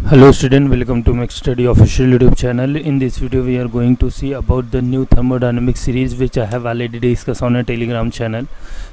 Hello student, welcome to Mech Study official YouTube channel. In this video we are going to see about the new thermodynamics series which I have already discussed on a Telegram channel.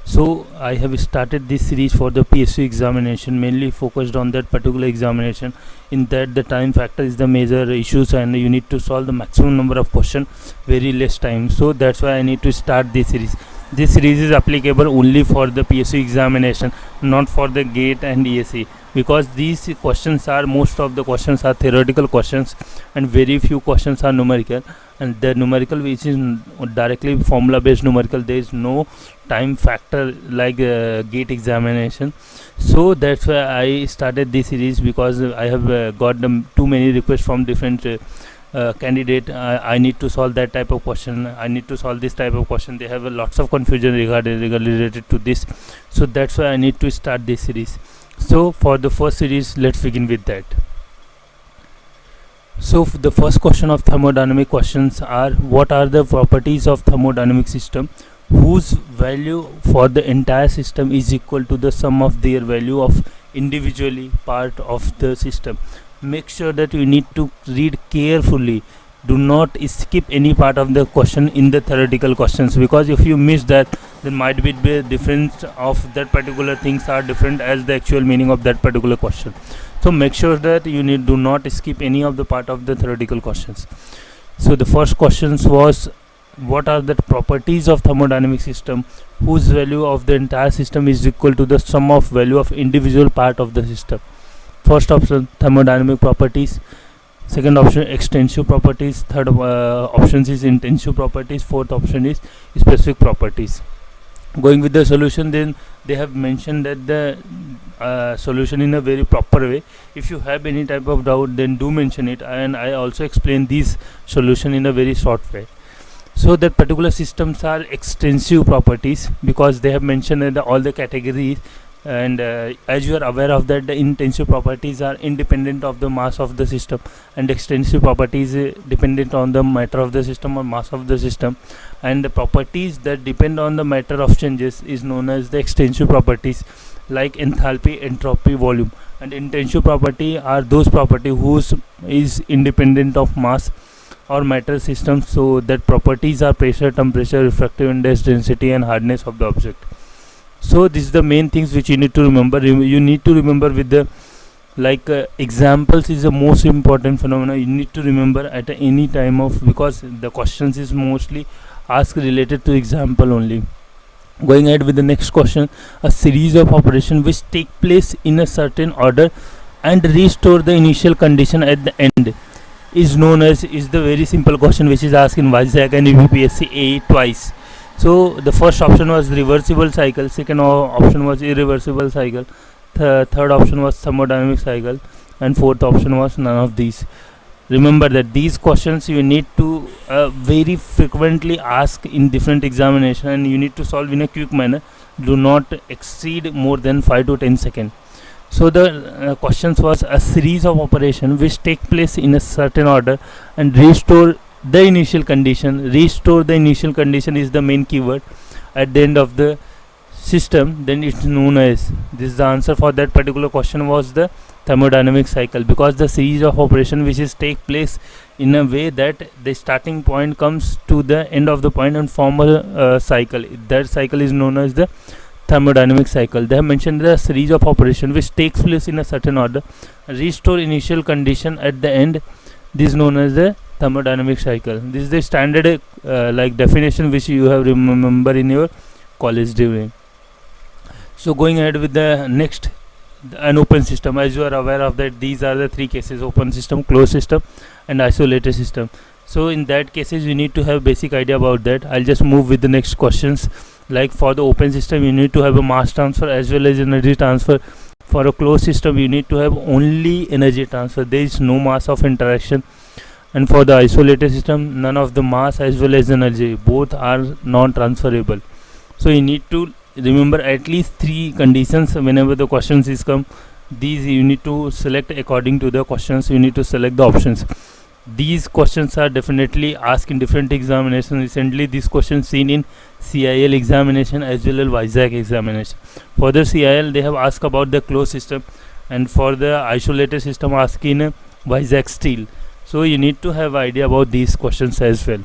So I have started this series for the PSU examination, mainly focused on that particular examination. In that the time factor is the major issues and you need to solve the maximum number of questions very less time. So that's why I need to start this series. This series is applicable only for the PSU examination, not for the GATE and ESE, because these questions are, most of the questions are theoretical questions and very few questions are numerical, and the numerical which is directly formula based numerical, there is no time factor like GATE examination. So that's why I started this series, because I have got too many requests from different candidate. I need to solve that type of question, I need to solve this type of question. They have lots of confusion related to this, so that's why I need to start this series. So for the first series, let's begin with that. So the first question of thermodynamic questions are: what are the properties of thermodynamic system whose value for the entire system is equal to the sum of their value of individually part of the system? Make sure that you need to read carefully. Do not skip any part of the question in the theoretical questions, because if you miss that, then might be the difference of that particular things are different as the actual meaning of that particular question. So make sure that you do not skip any of the part of the theoretical questions. So the first questions was: what are the properties of thermodynamic system whose value of the entire system is equal to the sum of value of individual part of the system? First option, thermodynamic properties. Second option, extensive properties. Third option is intensive properties. Fourth option is specific properties. Going with the solution, then they have mentioned that the solution in a very proper way. If you have any type of doubt, then do mention it, and I also explain this solution in a very short way. So that particular systems are extensive properties, because they have mentioned that all the categories, and as you are aware of that, the intensive properties are independent of the mass of the system, and extensive properties dependent on the matter of the system or mass of the system, and the properties that depend on the matter of changes is known as the extensive properties, like enthalpy, entropy, volume. And intensive property are those property whose is independent of mass or matter system, so that properties are pressure, temperature, refractive index, density and hardness of the object. So this is the main things which you need to remember. You need to remember with the examples is the most important phenomena you need to remember at any time of, because the questions is mostly asked related to example only. Going ahead with the next question: a series of operations which take place in a certain order and restore the initial condition at the end is known as, is the very simple question which is asked in YZAC and UPSC A twice. So the first option was reversible cycle, second option was irreversible cycle, third option was thermodynamic cycle, and fourth option was none of these. Remember that these questions you need to very frequently ask in different examination, and you need to solve in a quick manner. Do not exceed more than 5 to 10 seconds. So the questions was: a series of operations which take place in a certain order and restore the initial condition. Restore the initial condition is the main keyword at the end of the system, then it's known as, this is the answer for that particular question, was the thermodynamic cycle, because the series of operation which is take place in a way that the starting point comes to the end of the point and form a cycle. That cycle is known as the thermodynamic cycle. They have mentioned the series of operation which takes place in a certain order, restore initial condition at the end, this is known as the thermodynamic cycle. This is the standard definition which you have remember in your college during. So going ahead with the next, an open system. As you are aware of that, these are the three cases: open system, closed system and isolated system. So in that cases you need to have basic idea about that. I'll just move with the next questions. Like for the open system, you need to have a mass transfer as well as energy transfer. For a closed system, you need to have only energy transfer, there is no mass of interaction. And for the isolated system, none of the mass as well as energy, both are non-transferable. So you need to remember at least three conditions whenever the questions is come. These you need to select according to the questions. You need to select the options. These questions are definitely asked in different examinations. Recently these questions seen in CIL examination as well as YZAC examination. For the CIL, they have asked about the closed system, and for the isolated system ask in Vizag steel. So you need to have idea about these questions as well.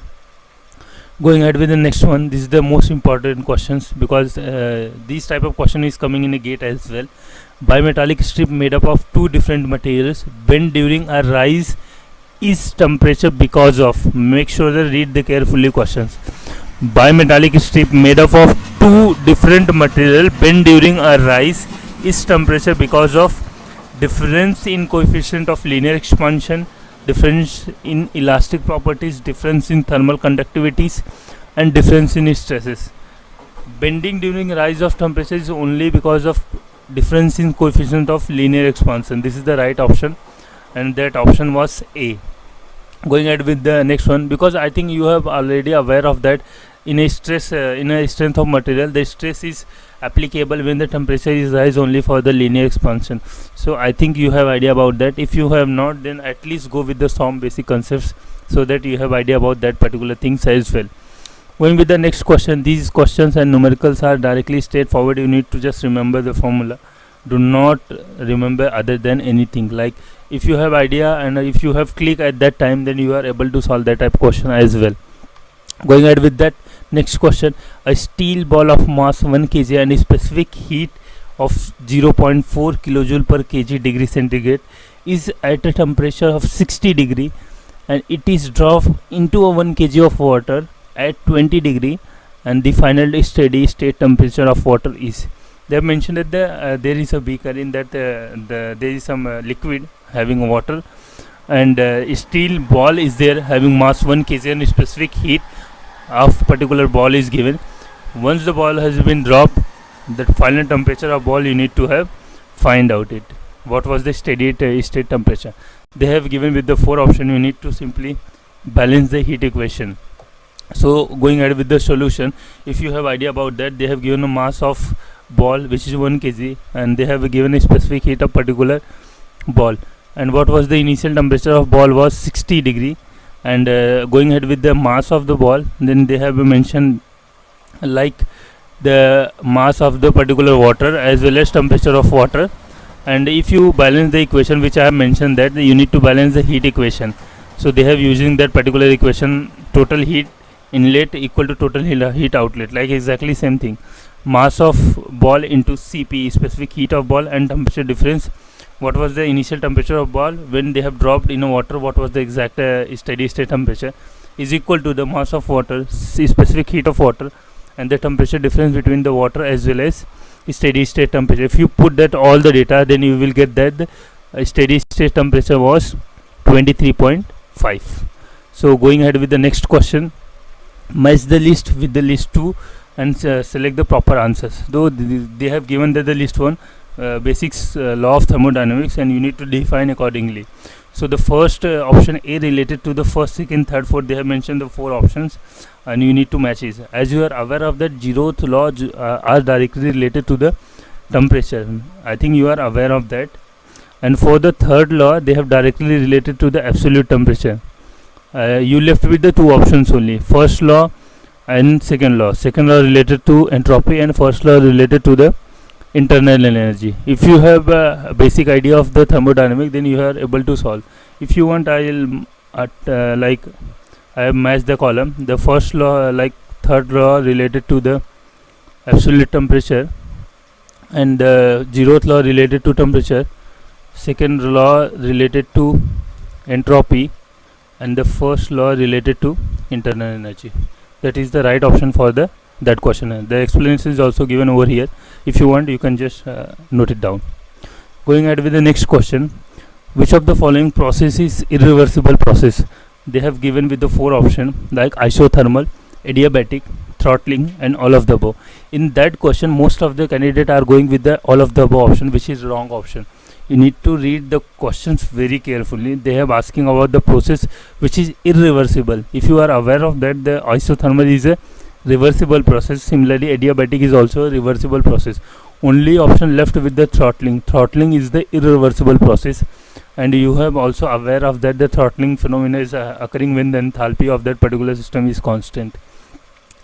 Going ahead with the next one, this is the most important questions because this type of question is coming in a gate as well. Bimetallic strip made up of two different materials bend during a rise is temperature because of, make sure that read the carefully questions. Bimetallic strip made up of two different material bend during a rise is temperature because of difference in coefficient of linear expansion, difference in elastic properties, difference in thermal conductivities, and difference in stresses. Bending during rise of temperature is only because of difference in coefficient of linear expansion. This is the right option, and that option was A. Going ahead with the next one, because I think you have already aware of that in a stress in a strength of material, the stress is applicable when the temperature is rise only for the linear expansion. So I think you have idea about that. If you have not, then at least go with the some basic concepts so that you have idea about that particular things as well. Going with the next question, these questions and numericals are directly straightforward. You need to just remember the formula. Do not remember other than anything. Like if you have idea and if you have click at that time, then you are able to solve that type of question as well. Going ahead with that next question, a steel ball of mass 1 kg and a specific heat of 0.4 kilojoule per kg degree centigrade is at a temperature of 60 degree and it is dropped into a 1 kg of water at 20 degree, and the final steady state temperature of water is. They have mentioned that there is a beaker in that there is some liquid having water, and steel ball is there having mass 1 kg and specific heat of particular ball is given. Once the ball has been dropped, the final temperature of ball you need to have find out it. What was the steady state temperature? They have given with the 4 option. You need to simply balance the heat equation. So going ahead with the solution, if you have idea about that, they have given a mass of ball which is 1 kg and they have given a specific heat of particular ball, and what was the initial temperature of ball was 60 degree, and going ahead with the mass of the ball, then they have mentioned like the mass of the particular water as well as temperature of water. And if you balance the equation which I have mentioned, that you need to balance the heat equation. So they have using that particular equation, total heat inlet equal to total heat outlet, like exactly same thing. Mass of ball into Cp, specific heat of ball, and temperature difference. What was the initial temperature of ball when they have dropped in a water? What was the exact steady state temperature? Is equal to the mass of water, specific heat of water, and the temperature difference between the water as well as steady state temperature. If you put that all the data, then you will get that the steady state temperature was 23.5. So going ahead with the next question, match the list with the list 2 and select the proper answers. Though they have given that the list 1 basics law of thermodynamics, and you need to define accordingly. So the first option A related to the first, second, third, fourth, they have mentioned the 4 options and you need to match it. As you are aware of that, zeroth law are directly related to the temperature. I think you are aware of that. And for the third law, they have directly related to the absolute temperature. You left with the 2 options only, first law and second law. Second law related to entropy and first law related to the internal energy. If you have a basic idea of the thermodynamics, then you are able to solve. If you want, I will like I have matched the column. The first law, like third law related to the absolute temperature, and the zeroth law related to temperature, second law related to entropy, and the first law related to internal energy. That is the right option for that question. The explanation is also given over here. If you want, you can just note it down. Going ahead with the next question, which of the following process is irreversible process? They have given with the 4 option, like isothermal, adiabatic, throttling, and all of the above. In that question, most of the candidate are going with the all of the above option, which is wrong option. You need to read the questions very carefully. They have asking about the process which is irreversible. If you are aware of that, the isothermal is a reversible process. Similarly, adiabatic is also a reversible process. Only option left with the throttling. Throttling is the irreversible process, and you have also aware of that the throttling phenomena is occurring when the enthalpy of that particular system is constant.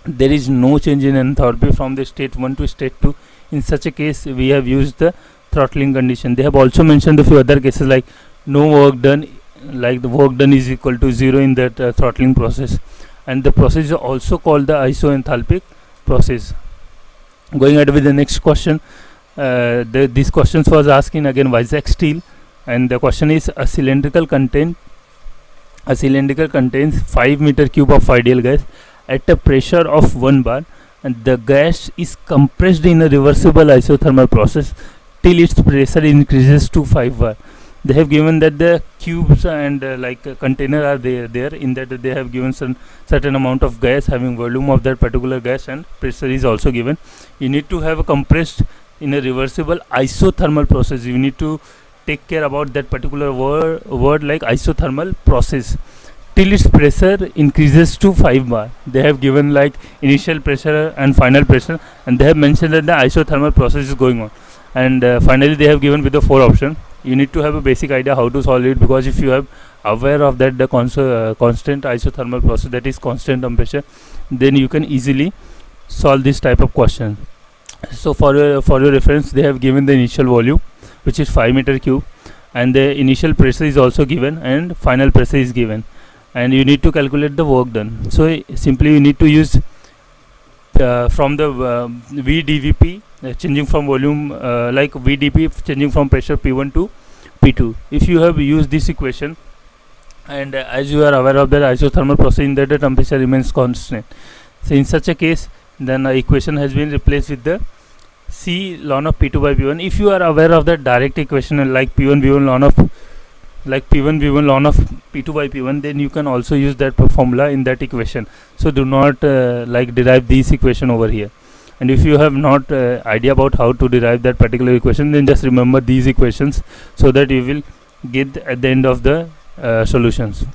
There is no change in enthalpy from the state 1 to state 2. In such a case, we have used the throttling condition. They have also mentioned a few other cases like no work done, like the work done is equal to 0 in that throttling process, and the process is also called the isoenthalpic process. Going ahead with the next question, these questions was asking again Vizag Steel, and the question is a cylindrical contains 5 meter cube of ideal gas at a pressure of 1 bar, and the gas is compressed in a reversible isothermal process till its pressure increases to 5 bar. They have given that the cubes and like a container are there in that they have given some certain amount of gas having volume of that particular gas, and pressure is also given. You need to have a compressed in a reversible isothermal process. You need to take care about that particular word like isothermal process till its pressure increases to 5 bar. They have given like initial pressure and final pressure, and they have mentioned that the isothermal process is going on, and finally they have given with the 4 option. You need to have a basic idea how to solve it, because if you have aware of that the constant isothermal process, that is constant temperature, then you can easily solve this type of question. So for your reference, they have given the initial volume, which is 5 meter cube, and the initial pressure is also given, and final pressure is given, and you need to calculate the work done. So simply you need to use from the VdVp changing from volume like VdP changing from pressure P1 to P2. If you have used this equation, and as you are aware of that isothermal process in that the temperature remains constant, so in such a case then equation has been replaced with the C ln of P2 by P1. If you are aware of that direct equation like P1 V1 ln of P2 by P1, then you can also use that formula in that equation. So do not like derive this equation over here. And if you have not idea about how to derive that particular equation, then just remember these equations so that you will get at the end of the solutions.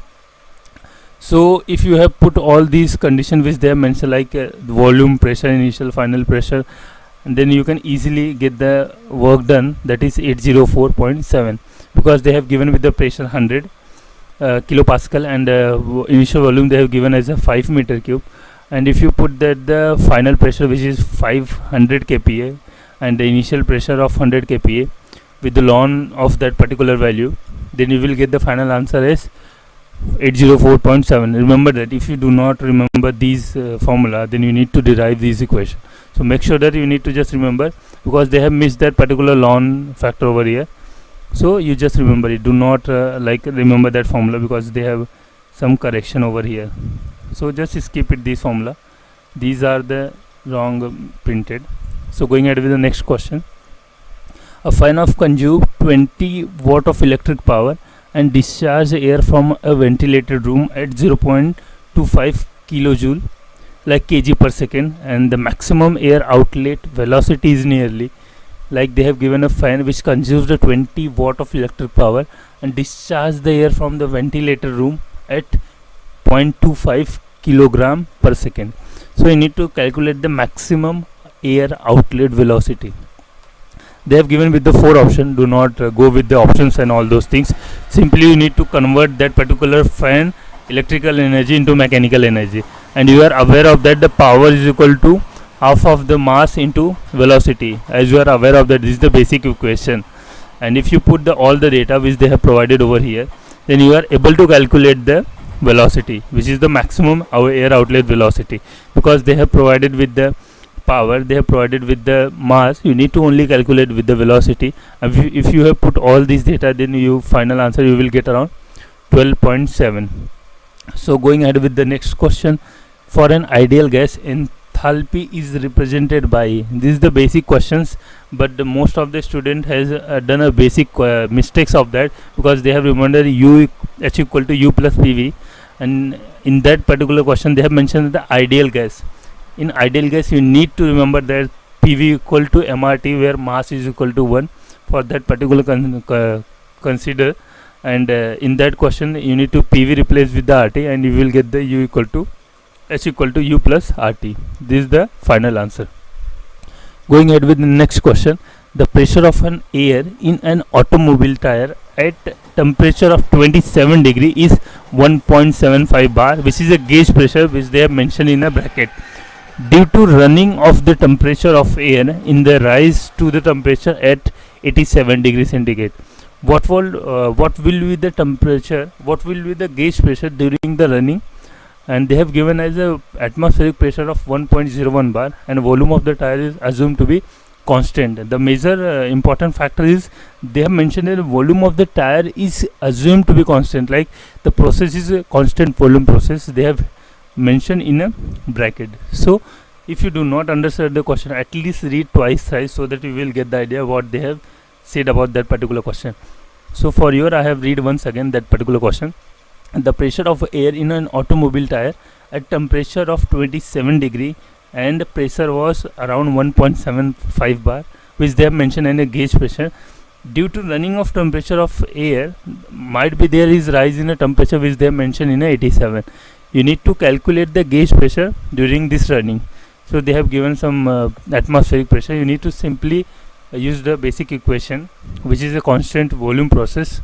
So if you have put all these conditions which they have mentioned like volume, pressure, initial, final pressure, and then you can easily get the work done, that is 804.7, because they have given with the pressure 100 kilopascal, and initial volume they have given as a 5 meter cube. And if you put that the final pressure, which is 500 kPa, and the initial pressure of 100 kPa with the ln of that particular value, then you will get the final answer as 804.7. Remember that if you do not remember these formula, then you need to derive these equation. So make sure that you need to just remember, because they have missed that particular ln factor over here. So you just remember it. Do not like remember that formula, because they have some correction over here. So just skip it, this formula. These are the wrong printed. So going ahead with the next question. A fan of consume 20 watt of electric power and discharge air from a ventilated room at 0.25 kilojoule like kg per second, and the maximum air outlet velocity is nearly, like they have given a fan which consumes the 20 watt of electric power and discharge the air from the ventilator room at 0.25 kilogram per second. So you need to calculate the maximum air outlet velocity. They have given with the 4 options. Do not go with the options and all those things. Simply you need to convert that particular fan electrical energy into mechanical energy, and you are aware of that the power is equal to half of the mass into velocity. As you are aware of that, this is the basic equation, and if you put all the data which they have provided over here, then you are able to calculate the velocity, which is the maximum our air outlet velocity, because they have provided with the power, they have provided with the mass. You need to only calculate with the velocity. If you have put all these data, then you final answer you will get around 12.7. So going ahead with the next question. For an ideal gas, enthalpy is represented by, this is the basic questions, but the most of the student has done a basic mistakes of that, because they have remembered H equal to U plus PV, and in that particular question they have mentioned the ideal gas. In ideal gas you need to remember that PV equal to MRT, where mass is equal to 1 for that particular consider, and in that question you need to PV replace with the RT, and you will get the U equal to H equal to U plus RT. This is the final answer. Going ahead with the next question. The pressure of an air in an automobile tire at temperature of 27 degree is 1.75 bar, which is a gauge pressure which they have mentioned in a bracket. Due to running of the temperature of air in the rise to the temperature at 87 degrees centigrade. What will be the temperature, what will be the gauge pressure during the running? And they have given as a atmospheric pressure of 1.01 bar, and volume of the tire is assumed to be constant. The major important factor is they have mentioned that the volume of the tire is assumed to be constant, like the process is a constant volume process, they have mentioned in a bracket. So if you do not understand the question, at least read twice thrice so that you will get the idea what they have said about that particular question. So for your, I have read once again that particular question. The pressure of air in an automobile tire at temperature of 27 degree and pressure was around 1.75 bar, which they have mentioned in a gauge pressure. Due to running of temperature of air, might be there is rise in a temperature which they have mentioned in a 87. You need to calculate the gauge pressure during this running. So they have given some atmospheric pressure. You need to simply use the basic equation, which is a constant volume process,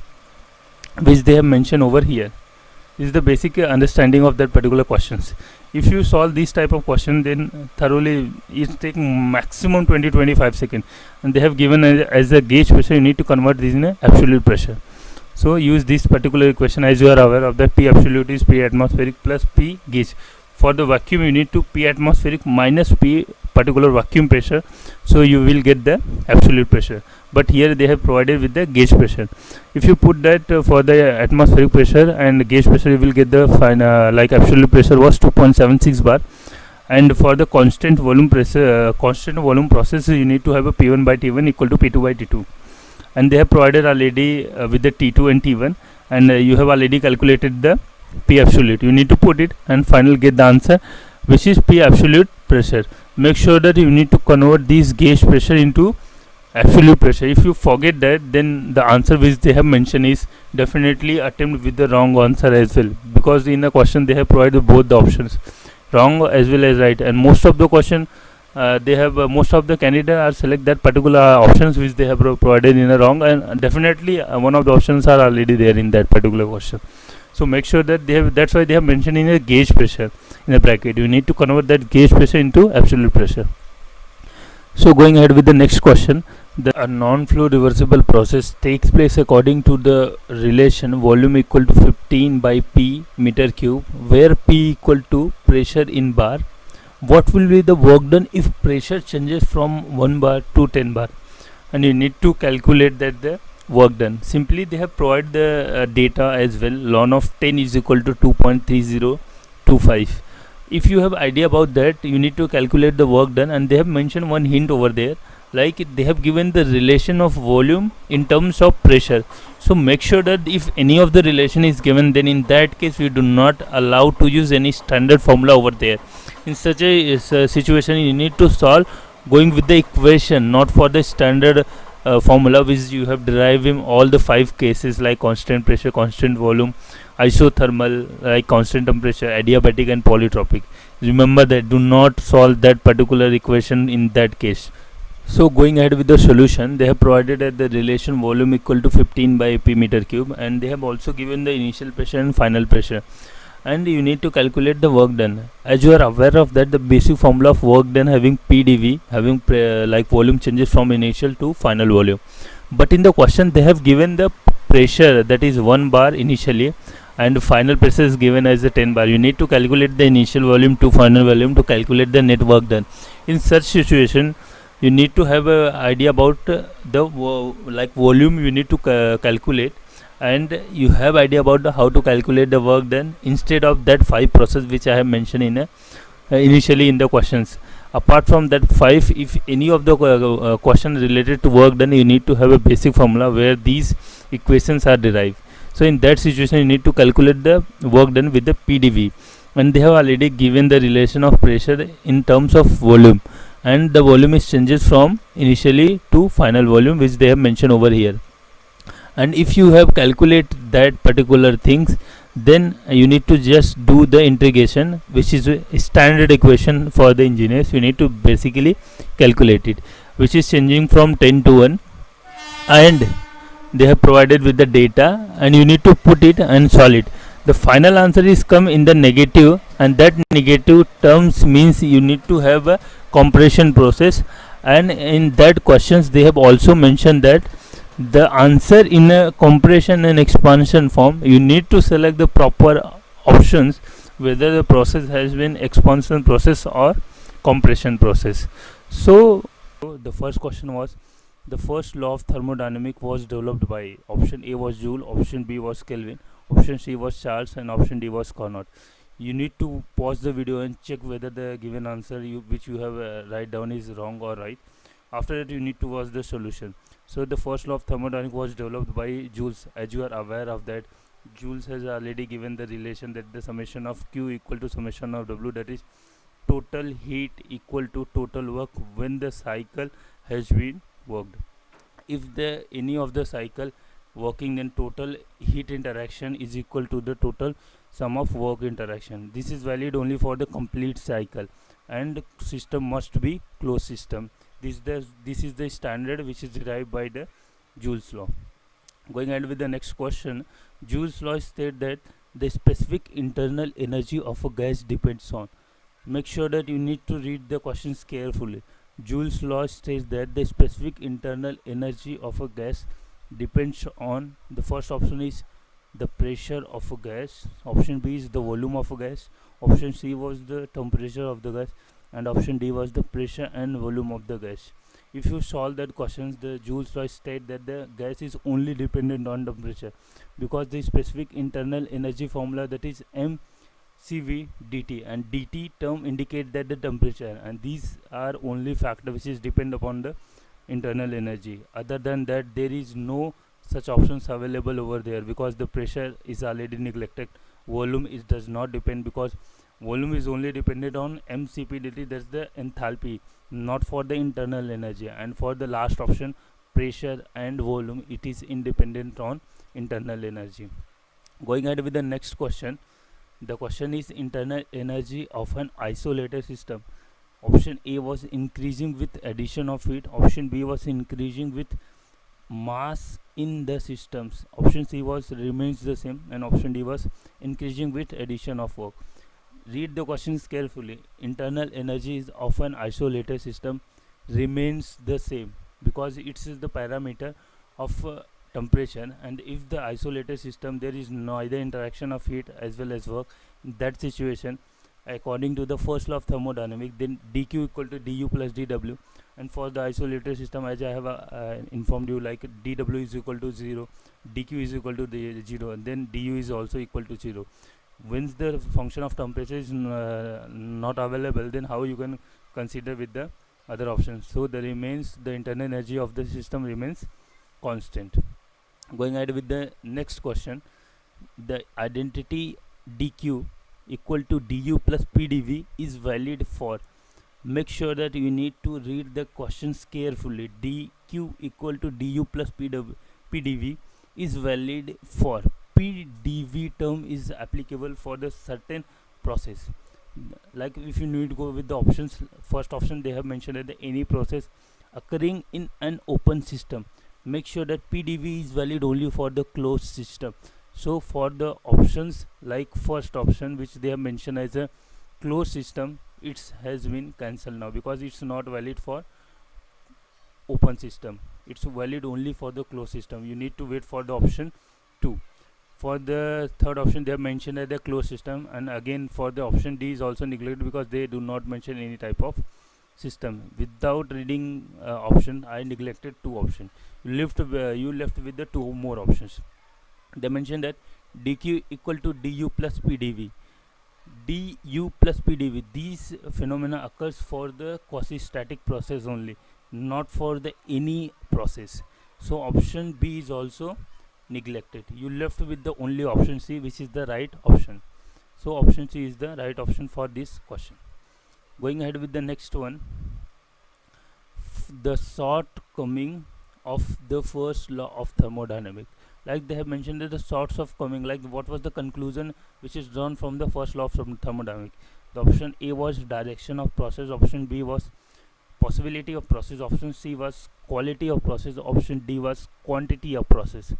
which they have mentioned over here. This is the basic understanding of that particular questions. If you solve this type of question, then thoroughly it take maximum 20-25 seconds, and they have given as a gauge pressure. You need to convert this in a absolute pressure. So use this particular equation. As you are aware of that, P absolute is P atmospheric plus P gauge. For the vacuum, you need to P atmospheric minus P particular vacuum pressure, so you will get the absolute pressure. But here they have provided with the gauge pressure. If you put that for the atmospheric pressure and gauge pressure, you will get the like absolute pressure was 2.76 bar. And for the constant volume pressure, constant volume process, you need to have a P1 by T1 equal to P2 by T2. And they have provided already with the T2 and T1, and you have already calculated the P absolute. You need to put it and finally get the answer, which is P absolute pressure. Make sure that you need to convert this gauge pressure into absolute pressure. If you forget that, then the answer which they have mentioned is definitely attempt with the wrong answer as well, because in the question they have provided both the options, wrong as well as right. And most of the question they have most of the candidates are select that particular options which they have provided in a wrong, and definitely one of the options are already there in that particular question. So make sure that they have, that's why they have mentioned in a gauge pressure in a bracket. You need to convert that gauge pressure into absolute pressure. So going ahead with the next question, a non-flow reversible process takes place according to the relation volume equal to 15 by P meter cube, where P equal to pressure in bar. What will be the work done if pressure changes from 1 bar to 10 bar? And you need to calculate that the work done. Simply they have provided the data as well. Ln of 10 is equal to 2.3025. If you have idea about that, you need to calculate the work done, and they have mentioned one hint over there, like they have given the relation of volume in terms of pressure. So make sure that if any of the relation is given, then in that case we do not allow to use any standard formula over there. In such a situation, you need to solve going with the equation, not for the standard formula which you have derived in all the 5 cases, like constant pressure, constant volume, isothermal, like constant temperature, adiabatic and polytropic. Remember that, do not solve that particular equation in that case. So going ahead with the solution, they have provided that the relation volume equal to 15 by P meter cube, and they have also given the initial pressure and final pressure, and you need to calculate the work done. As you are aware of that, the basic formula of work done having PdV, having like volume changes from initial to final volume. But in the question they have given the pressure, that is 1 bar initially, and final pressure is given as a 10 bar. You need to calculate the initial volume to final volume to calculate the net work done. In such situation, you need to have a idea about the like volume you need to calculate, and you have idea about how to calculate the work done instead of that 5 process which I have mentioned in initially in the questions. Apart from that 5, if any of the question related to work done, you need to have a basic formula where these equations are derived. So in that situation, you need to calculate the work done with the PdV, and they have already given the relation of pressure in terms of volume, and the volume is changes from initially to final volume, which they have mentioned over here. And if you have calculated that particular things, then you need to just do the integration, which is a standard equation for the engineers. You need to basically calculate it, which is changing from 10 to 1, and they have provided with the data, and you need to put it and solve it. The final answer is come in the negative, and that negative terms means you need to have a compression process, and in that questions they have also mentioned that the answer in a compression and expansion form, you need to select the proper options whether the process has been expansion process or compression process. So the first question was, the first law of thermodynamics was developed by, option A was Joule, option B was Kelvin, option C was Charles, and option D was Carnot. You need to pause the video and check whether the given answer which you have write down is wrong or right. After that you need to watch the solution. So the first law of thermodynamics was developed by Joules. As you are aware of that, Joules has already given the relation that the summation of Q equal to summation of W, that is total heat equal to total work when the cycle has been worked. If the any of the cycle working, then total heat interaction is equal to the total sum of work interaction. This is valid only for the complete cycle, and system must be closed system. This is the standard which is derived by the Joule's law. Going ahead with the next question, Joule's law states that the specific internal energy of a gas depends on. Make sure that you need to read the questions carefully. Joule's law states that the specific internal energy of a gas depends on, the first option is the pressure of a gas, option B is the volume of a gas, option C was the temperature of the gas, and option D was the pressure and volume of the gas. If you solve that questions, the Joule's law state that the gas is only dependent on temperature, because the specific internal energy formula, that is mCV dt, and dt term indicate that the temperature, and these are only factor which is depend upon the internal energy. Other than that, there is no such options available over there, because the pressure is already neglected. Volume is does not depend, because volume is only dependent on mCp dt, that's the enthalpy, not for the internal energy. And for the last option, pressure and volume, it is independent on internal energy. Going ahead with the next question, the question is internal energy of an isolated system. Option A was increasing with addition of heat, option B was increasing with mass in the systems, option C was remains the same, and option D was increasing with addition of work. Read the questions carefully. Internal energy is of an isolated system remains the same, because it is the parameter of temperature, and if the isolated system there is neither interaction of heat as well as work, in that situation, according to the first law of thermodynamics, then dq equal to du plus dw. And for the isolated system, as I have informed you, like dw is equal to 0, dq is equal to 0, and then du is also equal to 0. Once the function of temperature is not available, then how you can consider with the other options? So the internal energy of the system remains constant. Going ahead with the next question, the identity dq equal to du plus pdv is valid for. Make sure that you need to read the questions carefully. dq equal to du plus pdv is valid for. pdv term is applicable for the certain process. Like if you need to go with the options, first option they have mentioned that any process occurring in an open system. Make sure that pdv is valid only for the closed system. So for the options like first option which they have mentioned as a closed system, it has been cancelled now, because it's not valid for open system, it's valid only for the closed system. You need to wait for the option 2. For the third option they have mentioned as the closed system, and again for the option D is also neglected, because they do not mention any type of system. Without reading option, I neglected 2 options. You left with the 2 more options. They mentioned that dq equal to du plus pdv. du plus pdv, these phenomena occurs for the quasi-static process only, not for the any process. So option B is also neglected. You left with the only option C, which is the right option. So option C is the right option for this question. Going ahead with the next one, the shortcoming of the first law of thermodynamics. Like they have mentioned that the sorts of coming, like what was the conclusion which is drawn from the first law of thermodynamics. The option A was direction of process, option B was possibility of process, option C was quality of process, option D was quantity of process.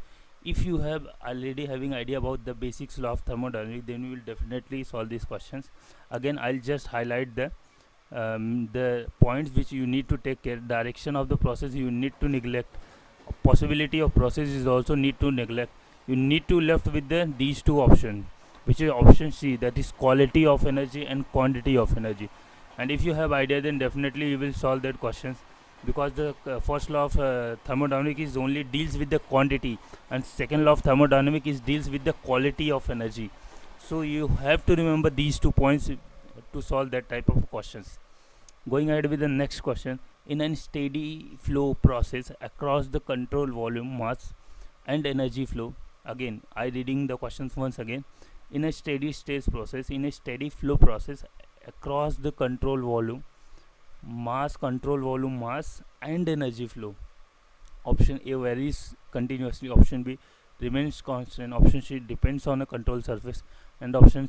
If you have already having idea about the basics law of thermodynamics, then you will definitely solve these questions. Again, I'll just highlight the the points which you need to take care, direction of the process you need to neglect, possibility of process is also need to neglect. You need to left with these two options, which is option C, that is quality of energy and quantity of energy. And if you have idea, then definitely you will solve that questions, because the first law of thermodynamic is only deals with the quantity, and second law of thermodynamic is deals with the quality of energy. So you have to remember these 2 points to solve that type of questions. Going ahead with the next question. In a steady flow process across the control volume, mass and energy flow, again I reading the questions once again. In a steady state process, in a steady flow process across the control volume, mass and energy flow, option A varies continuously, option B remains constant, option C depends on a control surface, and option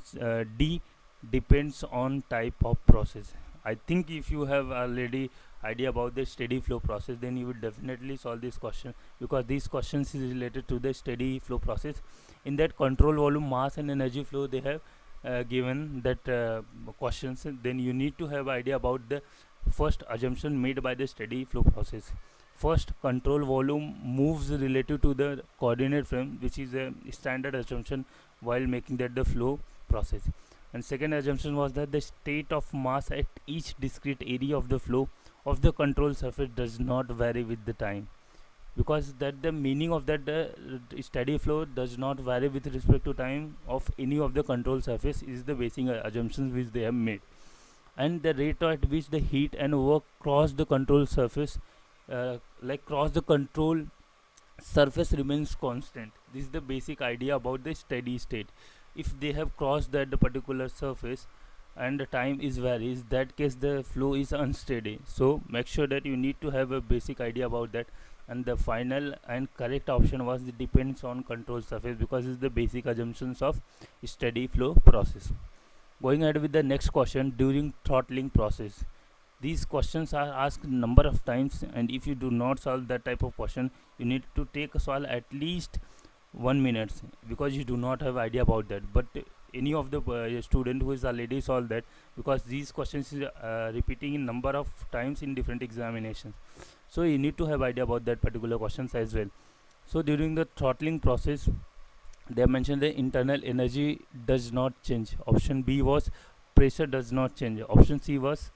D depends on type of process. I think if you have already idea about the steady flow process, then you will definitely solve this question, because these questions is related to the steady flow process. In that control volume, mass and energy flow, they have given that questions. Then you need to have idea about the first assumption made by the steady flow process. First, control volume moves relative to the coordinate frame, which is a standard assumption while making that the flow process. And second assumption was that the state of mass at each discrete area of the flow of the control surface does not vary with the time, because that the meaning of that steady flow does not vary with respect to time of any of the control surface is the basic assumptions which they have made. And the rate at which the heat and work cross the control surface, cross the control surface, remains constant. This is the basic idea about the steady state. If they have crossed that the particular surface and the time is varies, that case the flow is unsteady. So make sure that you need to have a basic idea about that. And the final and correct option was it depends on control surface, because it's the basic assumptions of steady flow process. Going ahead with the next question. During throttling process, these questions are asked number of times, and if you do not solve that type of question, you need to take a solve at least 1 minute, because you do not have idea about that. But any of the student who is already solved that, because these questions is repeating in number of times in different examinations, so you need to have idea about that particular questions as well. So during the throttling process, they mentioned the internal energy does not change. Option B was pressure does not change, option C was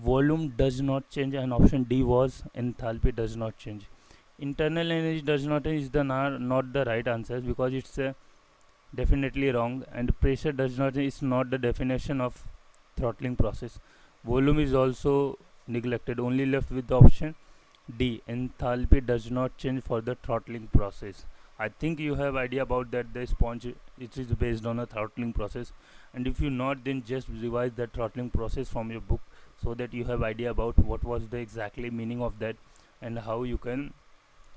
volume does not change, and option D was enthalpy does not change. Internal energy does not change is the not the right answer, because it's definitely wrong. And pressure does not change is not the definition of throttling process. Volume is also neglected, only left with the option D, enthalpy does not change for the throttling process. I think you have idea about that the sponge it is based on a throttling process, and if you not, then just revise that throttling process from your book, so that you have idea about what was the exactly meaning of that, and how you can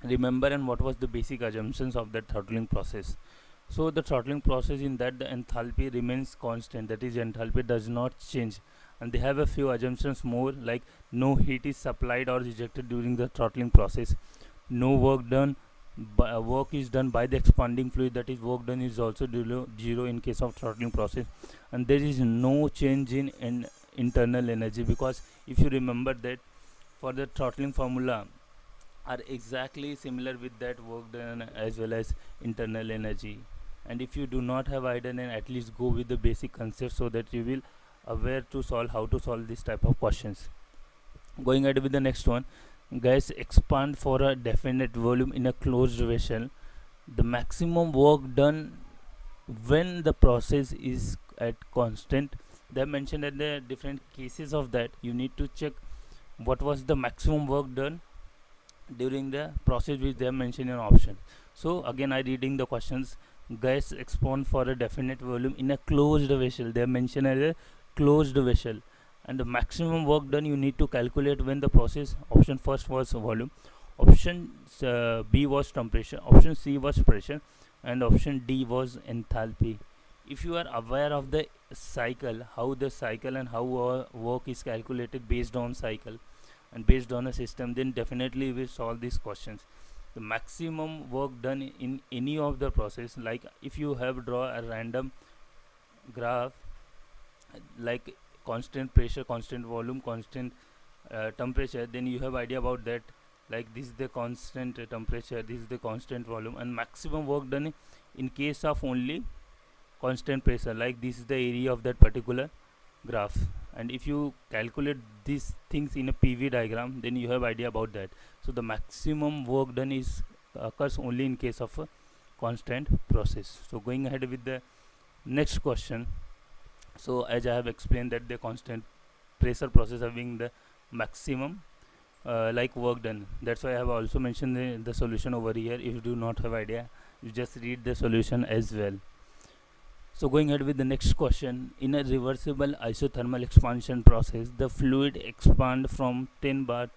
remember, and what was the basic assumptions of that throttling process. So the throttling process, in that the enthalpy remains constant, that is enthalpy does not change. And they have a few assumptions more, like no heat is supplied or ejected during the throttling process, no work done work is done by the expanding fluid, that is work done is also zero in case of throttling process, and there is no change in internal energy, because if you remember that for the throttling formula are exactly similar with that work done as well as internal energy. And if you do not have idea, then at least go with the basic concept, so that you will aware to solve how to solve this type of questions. Going ahead with the next one. Gas expand for a definite volume in a closed vessel. The maximum work done when the process is at constant. They mentioned that the different cases of that you need to check what was the maximum work done during the process which they have mentioned in option. So again I reading the questions. Gas expand for a definite volume in a closed vessel. They have mentioned as a closed vessel, and the maximum work done you need to calculate when the process. Option first was volume, option B was temperature, option C was pressure, and option D was enthalpy. If you are aware of the cycle, how the cycle and how work is calculated based on cycle and based on a system, then definitely we will solve these questions. The maximum work done in any of the process, like if you have draw a random graph, like constant pressure, constant volume, constant temperature, then you have idea about that. Like this is the constant temperature, this is the constant volume, and maximum work done in case of only constant pressure. Like this is the area of that particular graph, and if you calculate these things in a PV diagram, then you have idea about that. So the maximum work done is occurs only in case of a constant process. So going ahead with the next question. So as I have explained that the constant pressure process having the maximum like work done, that's why I have also mentioned the solution over here. If you do not have idea, you just read the solution as well. So going ahead with the next question. In a reversible isothermal expansion process, the fluid expand from 10 bar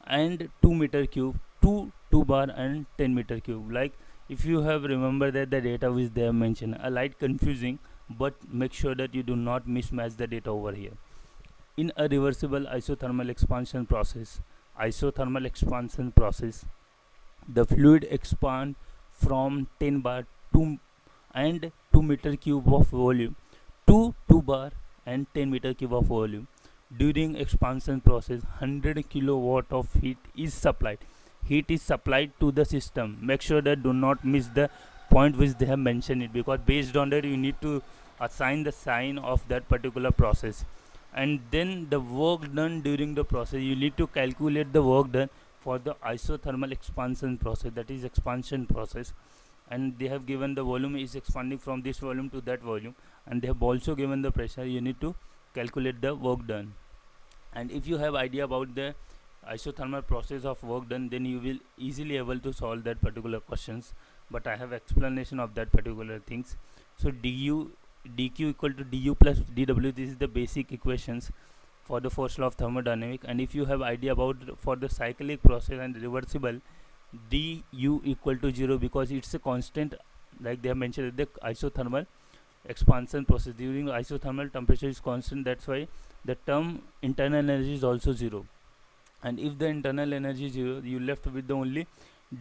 and 2 meter cube to 2 bar and 10 meter cube. Like if you have remember that the data which they have mentioned, a light confusing, but make sure that you do not mismatch the data over here. In a reversible isothermal expansion process, the fluid expand from 10 bar to and 2 meter cube of volume to 2 bar and 10 meter cube of volume. During expansion process, 100 kilowatt of heat is supplied. Heat is supplied to the system. Make sure that do not miss the point which they have mentioned it, because based on that you need to assign the sign of that particular process. And then the work done during the process, you need to calculate the work done for the isothermal expansion process, that is expansion process. And they have given the volume is expanding from this volume to that volume, and they have also given the pressure. You need to calculate the work done. And if you have idea about the isothermal process of work done, then you will easily able to solve that particular questions. But I have explanation of that particular things. So dq equal to du plus dw, this is the basic equations for the first law of thermodynamics. And if you have idea about for the cyclic process and reversible, du equal to 0, because it's a constant. Like they have mentioned, the isothermal expansion process during isothermal temperature is constant, that's why the term internal energy is also 0. And if the internal energy is 0, you left with the only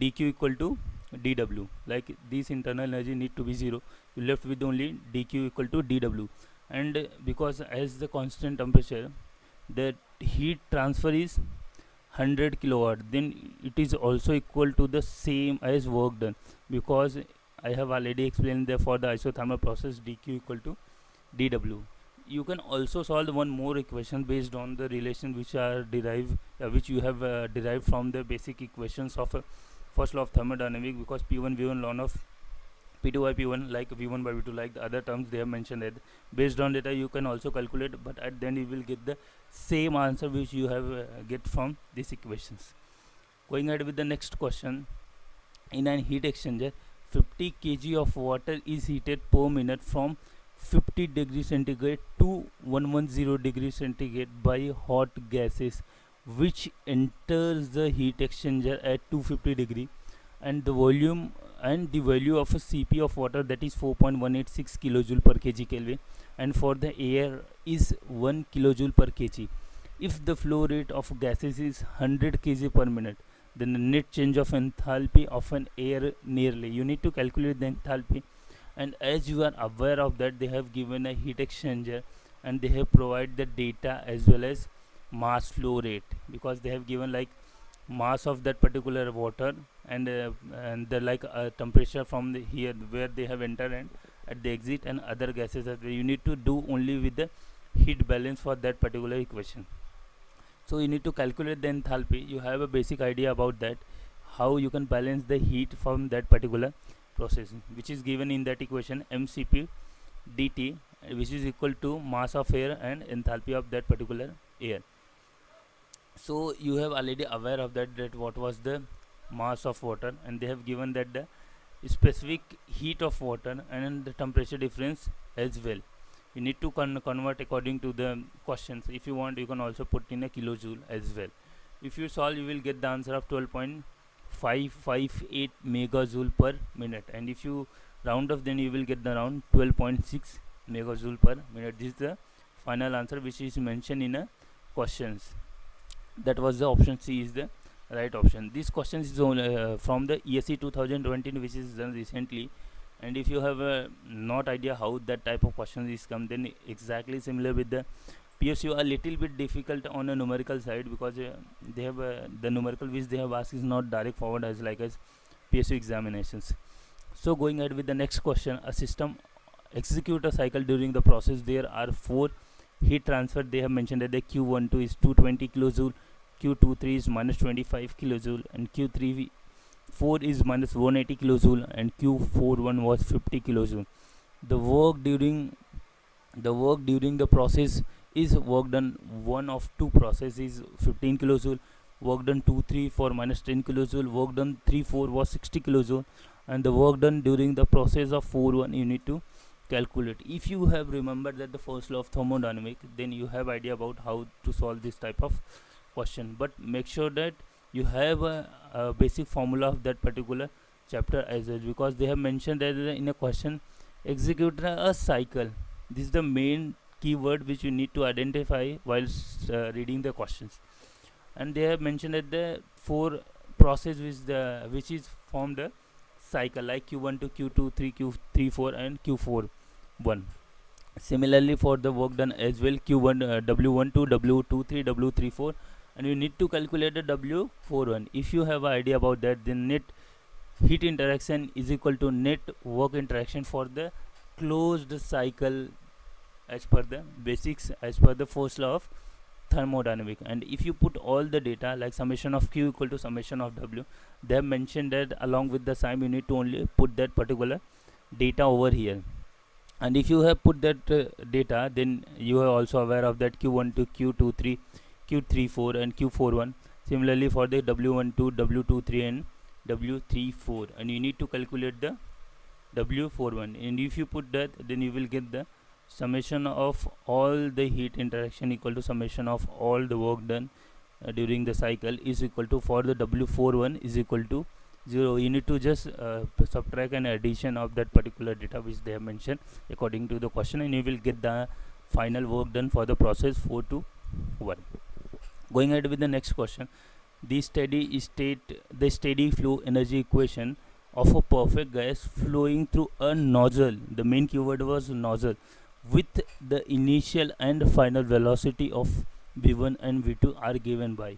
dq equal to dw. Like this internal energy need to be 0, you left with only dq equal to dw. And because as the constant temperature, the heat transfer is 100 kilowatt, then it is also equal to the same as work done, because I have already explained that for the isothermal process dq equal to dw. You can also solve one more equation based on the relation which are derived which you have derived from the basic equations of first law of thermodynamics, because P1 V1 ln of P2 by P1, like V1 by V2, like the other terms they have mentioned that based on data you can also calculate, but at the end you will get the same answer which you have get from these equations. Going ahead with the next question. In an heat exchanger, 50 kg of water is heated per minute from 50 degrees centigrade to 110 degrees centigrade by hot gases which enters the heat exchanger at 250 degree, and the volume and the value of a Cp of water, that is 4.186 kilojoule per kg Kelvin, and for the air is 1 kilojoule per kg. If the flow rate of gases is 100 kg per minute, then the net change of enthalpy of an air nearly, you need to calculate the enthalpy. And as you are aware of that, they have given a heat exchanger and they have provided the data as well as mass flow rate, because they have given like mass of that particular water and the like temperature from the here where they have entered and at the exit, and other gases that you need to do only with the heat balance for that particular equation. So you need to calculate the enthalpy. You have a basic idea about that, how you can balance the heat from that particular process, which is given in that equation mCp dt, which is equal to mass of air and enthalpy of that particular air. So you have already aware of that what was the mass of water, and they have given that the specific heat of water and the temperature difference as well. You need to convert according to the questions. If you want, you can also put in a kilojoule as well. If you solve, you will get the answer of 12.558 megajoule per minute, and if you round off, then you will get the around 12.6 megajoule per minute. This is the final answer which is mentioned in a questions. That was the option C is the right option. This question is from the ESE 2020, which is done recently, and if you have not idea how that type of question is come, then exactly similar with the PSU are little bit difficult on a numerical side, because they have the numerical which they have asked is not direct forward as like as PSU examinations. So going ahead with the next question, a system execute a cycle during the process. There are 4 heat transfer. They have mentioned that the Q12 is 220 kilojoule, Q23 is minus 25 kilojoule, and Q34 is minus 180 kilojoule, and Q41 was 50 kilojoule. The work during the process is work done one of two process is 15 kilojoule, work done 2-3 for minus 10 kilojoule, work done 3-4 was 60 kilojoule, and the work done during the process of 4-1 you need to calculate. If you have remembered that the first law of thermodynamics, then you have idea about how to solve this type of question. But make sure that you have a basic formula of that particular chapter as well, because they have mentioned that in a question, execute a cycle. This is the main keyword which you need to identify while reading the questions. And they have mentioned that the 4 process which is formed a cycle, like Q1 to Q2, 3 Q3 4 and Q4 1. Similarly for the work done as well, Q1 W1 to W2 3 W3 4, and you need to calculate the W41. If you have an idea about that, then net heat interaction is equal to net work interaction for the closed cycle as per the basics, as per the first law of thermodynamics. And if you put all the data like summation of Q equal to summation of W, they have mentioned that along with the sign you need to only put that particular data over here. And if you have put that data, then you are also aware of that Q1 to Q23 Q34 and Q41. Similarly for the W12 W23 and W34, and you need to calculate the W41. And if you put that, then you will get the summation of all the heat interaction equal to summation of all the work done during the cycle is equal to, for the W41 is equal to 0. You need to just subtract an addition of that particular data which they have mentioned according to the question, and you will get the final work done for the process 4 to 1. Going ahead with the next question, the steady flow energy equation of a perfect gas flowing through a nozzle, the main keyword was nozzle, with the initial and final velocity of V1 and V2 are given by.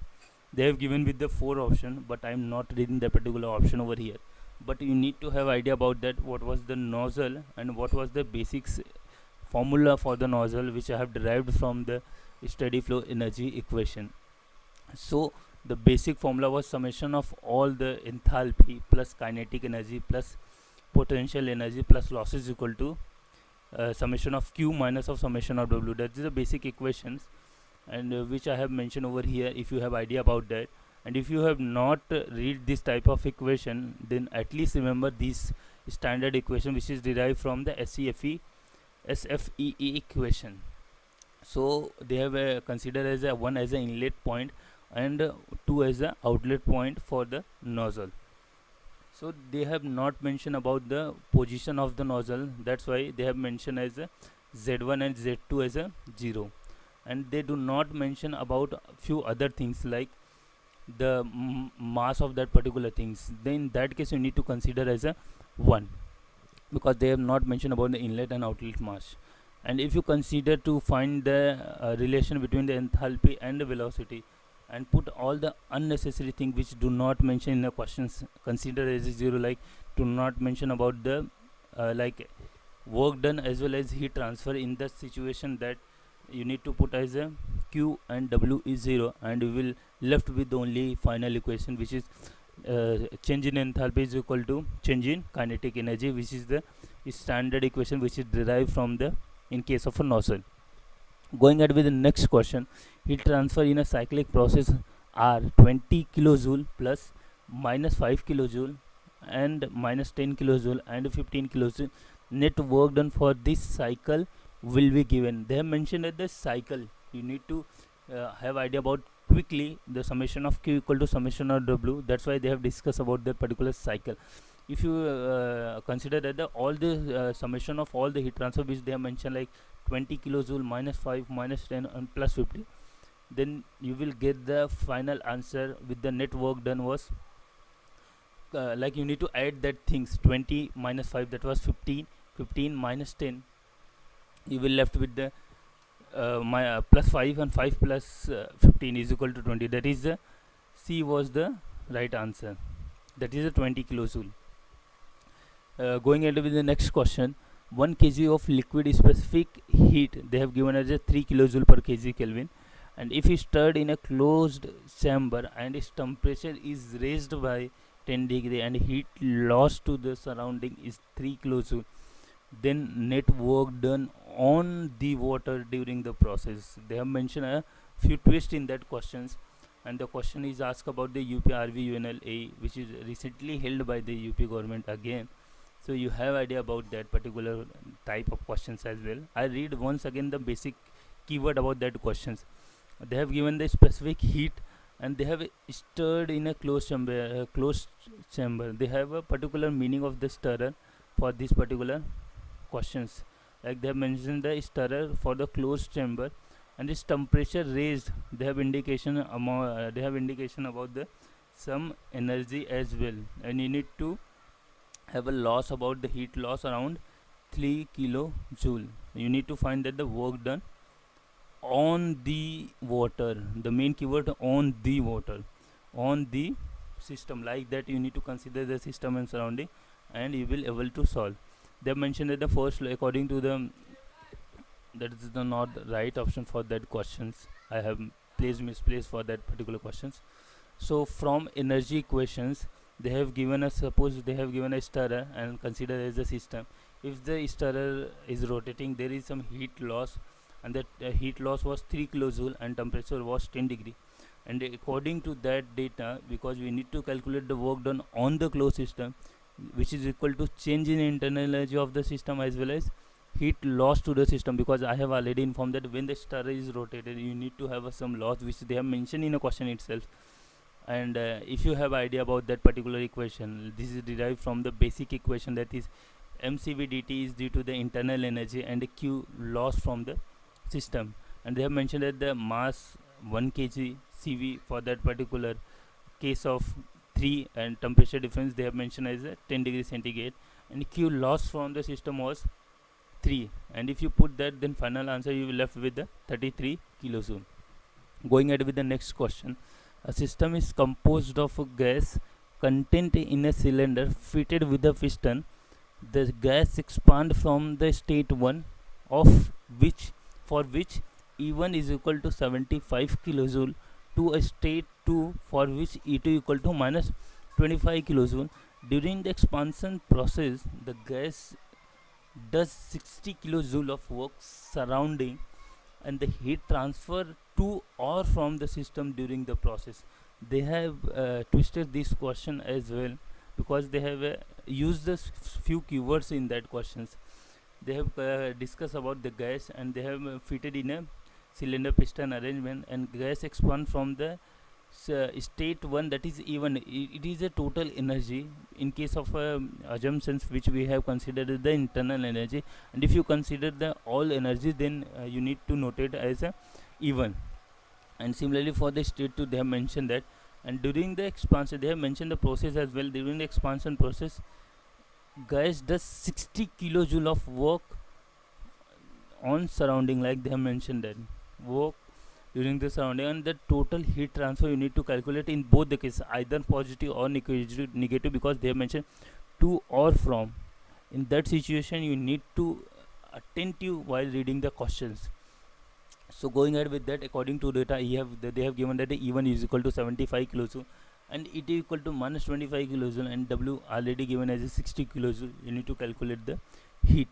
They have given with the 4 option, but I am not reading the particular option over here. But you need to have idea about that, what was the nozzle and what was the basics formula for the nozzle which I have derived from the steady flow energy equation. So the basic formula was summation of all the enthalpy plus kinetic energy plus potential energy plus losses equal to summation of Q minus of summation of W. That is the basic equations, and which I have mentioned over here. If you have idea about that, and if you have not read this type of equation, then at least remember this standard equation which is derived from the SFEE equation. So they have considered as a 1 as an inlet point and 2 as a outlet point for the nozzle. So they have not mentioned about the position of the nozzle, that's why they have mentioned as a Z1 and Z2 as a 0, and they do not mention about few other things like the mass of that particular things. Then in that case you need to consider as a 1, because they have not mentioned about the inlet and outlet mass. And if you consider to find the relation between the enthalpy and the velocity, and put all the unnecessary thing which do not mention in the questions, consider as a 0, like do not mention about the like work done as well as heat transfer. In the situation that you need to put as a Q and W is 0, and you will left with only final equation which is change in enthalpy is equal to change in kinetic energy, which is the standard equation which is derived from the in case of a nozzle. Going ahead with the next question, heat transfer in a cyclic process are 20 kilojoule plus minus 5 kilojoule and minus 10 kilojoule and 15 kilojoule. Net work done for this cycle will be given. They have mentioned that the cycle you need to have idea about quickly the summation of Q equal to summation of W. That's why they have discussed about that particular cycle. If you consider that all the summation of all the heat transfer which they have mentioned, like 20 kilojoule minus 5 minus 10 and plus 50, then you will get the final answer with the net work done was like you need to add that things 20 minus 5, that was 15, 15 minus 10, you will left with the plus 5 and 5 plus 15 is equal to 20. That is C was the right answer. That is a 20 kilojoule. Going ahead with the next question. 1 kg of liquid specific heat they have given as a 3 kilojoule per kg Kelvin, and if is stirred in a closed chamber and its temperature is raised by 10 degree and heat lost to the surrounding is 3 kilojoule, then net work done on the water during the process. They have mentioned a few twists in that questions, and the question is asked about the UPRV UNLA, which is recently held by the UP government again. So you have idea about that particular type of questions as well. I read once again the basic keyword about that questions. They have given the specific heat and they have stirred in a closed chamber. They have a particular meaning of the stirrer for this particular questions. Like they have mentioned the stirrer for the closed chamber and its temperature raised. They have indication about the some energy as well, and you need to have a loss about the heat loss around 3 kilojoule. You need to find that the work done on the water, the main keyword on the water, on the system. Like that you need to consider the system and surrounding and you will able to solve. They mentioned that the first law, according to the, that is the not right option for that questions. I have misplaced for that particular questions. So from energy equations they have given us, suppose they have given a stirrer and consider as a system. If the stirrer is rotating, there is some heat loss, and that heat loss was 3 kilojoule and temperature was 10 degree. And according to that data, because we need to calculate the work done on the closed system, which is equal to change in internal energy of the system as well as heat loss to the system, because I have already informed that when the stirrer is rotated you need to have some loss, which they have mentioned in a question itself. And if you have idea about that particular equation, this is derived from the basic equation, that is mcv dt is due to the internal energy and q loss from the system. And they have mentioned that the mass 1 kg cv for that particular case of 3 and temperature difference they have mentioned as 10 degrees centigrade, and q loss from the system was 3, and if you put that, then final answer you will left with the 33 kilojoule. Going ahead with the next question. A system is composed of a gas contained in a cylinder fitted with a piston. The gas expands from the state 1 of which for which E1 is equal to 75 kilojoule to a state 2 for which E2 equal to minus 25 kilojoule. During the expansion process, the gas does 60 kilojoule of work surrounding, and the heat transfer to or from the system during the process. They have twisted this question as well, because they have used the few keywords in that questions. They have discussed about the gas and they have fitted in a cylinder piston arrangement, and gas expand from the state 1, that is even it is a total energy in case of assumptions which we have considered the internal energy, and if you consider the all energy, then you need to note it as a even. And similarly for the state 2 they have mentioned that, and during the expansion they have mentioned the process as well. During the expansion process, gas does 60 kilojoule of work on surrounding, like they have mentioned that work during the surrounding, and the total heat transfer you need to calculate in both the cases, either positive or negative, because they have mentioned to or from. In that situation you need to attentive while reading the questions. So going ahead with that, according to data they have given that the E1 is equal to 75 kilojoule and it is equal to minus 25 kilojoule, and W already given as a 60 kilojoule. You need to calculate the heat.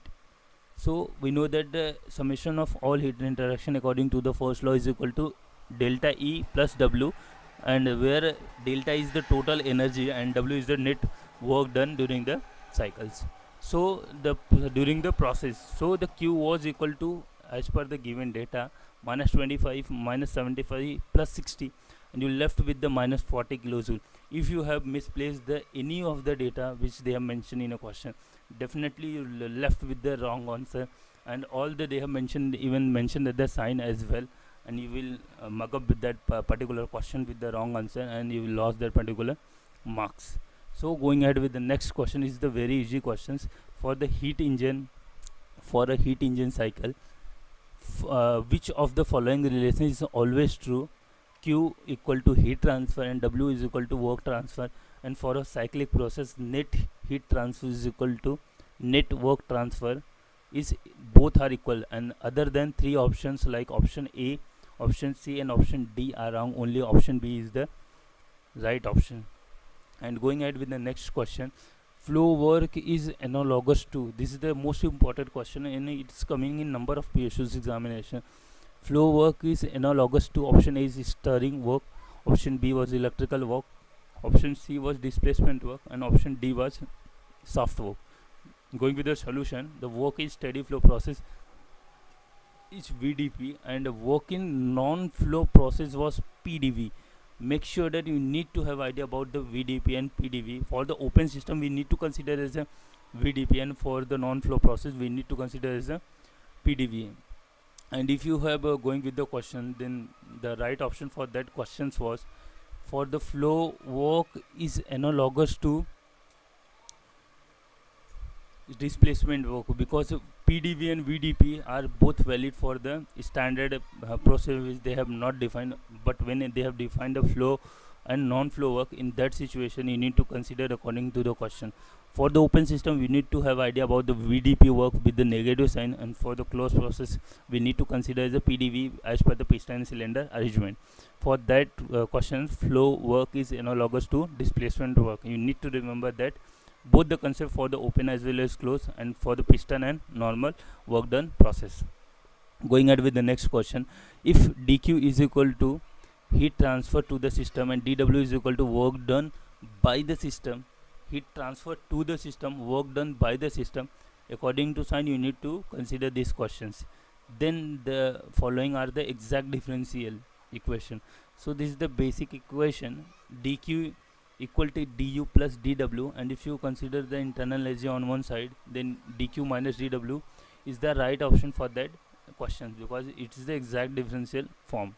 So we know that the summation of all heat interaction according to the first law is equal to delta E plus W, and where delta is the total energy and W is the net work done during the cycles. So during the process, so the Q was equal to, as per the given data, minus 25 minus 75 plus 60, and you left with the minus 40 kilojoule. If you have misplaced the any of the data which they have mentioned in a question, definitely you left with the wrong answer, and all that they have mentioned, even mentioned that the sign as well, and you will mug up with that particular question with the wrong answer, and you will lose that particular marks. So going ahead with the next question is the very easy questions for the heat engine. For a heat engine cycle, which of the following relation is always true? Q equal to heat transfer and W is equal to work transfer, and for a cyclic process net heat transfer is equal to net work transfer is both are equal, and other than three options like option A, option C and option D are wrong. Only option B is the right option. And going ahead with the next question, flow work is analogous to, this is the most important question and it's coming in number of PSU's examination. Flow work is analogous to, option A is stirring work, option B was electrical work, option C was displacement work, and option D was soft work. Going with the solution, the work is steady flow process is VDP and work in non-flow process was PDV. Make sure that you need to have idea about the VDP and PDV. For the open system we need to consider as a VDP, and for the non-flow process we need to consider as a PDV. And if you have going with the question, then the right option for that questions was, for the flow work is analogous to displacement work, because PDV and VDP are both valid for the standard process which they have not defined, but when they have defined the flow and non-flow work, in that situation you need to consider according to the question. For the open system we need to have idea about the VDP work with the negative sign, and for the closed process we need to consider as a PDV as per the piston cylinder arrangement. For that question, flow work is analogous to displacement work. You need to remember that both the concept for the open as well as closed, and for the piston and normal work done process. Going ahead with the next question, if dq is equal to heat transfer to the system and dw is equal to work done by the system, heat transfer to the system, work done by the system, according to sign you need to consider these questions. Then the following are the exact differential equation. So this is the basic equation, dq equal to du plus dw, and if you consider the internal energy on one side, then dq minus dw is the right option for that question, because it is the exact differential form.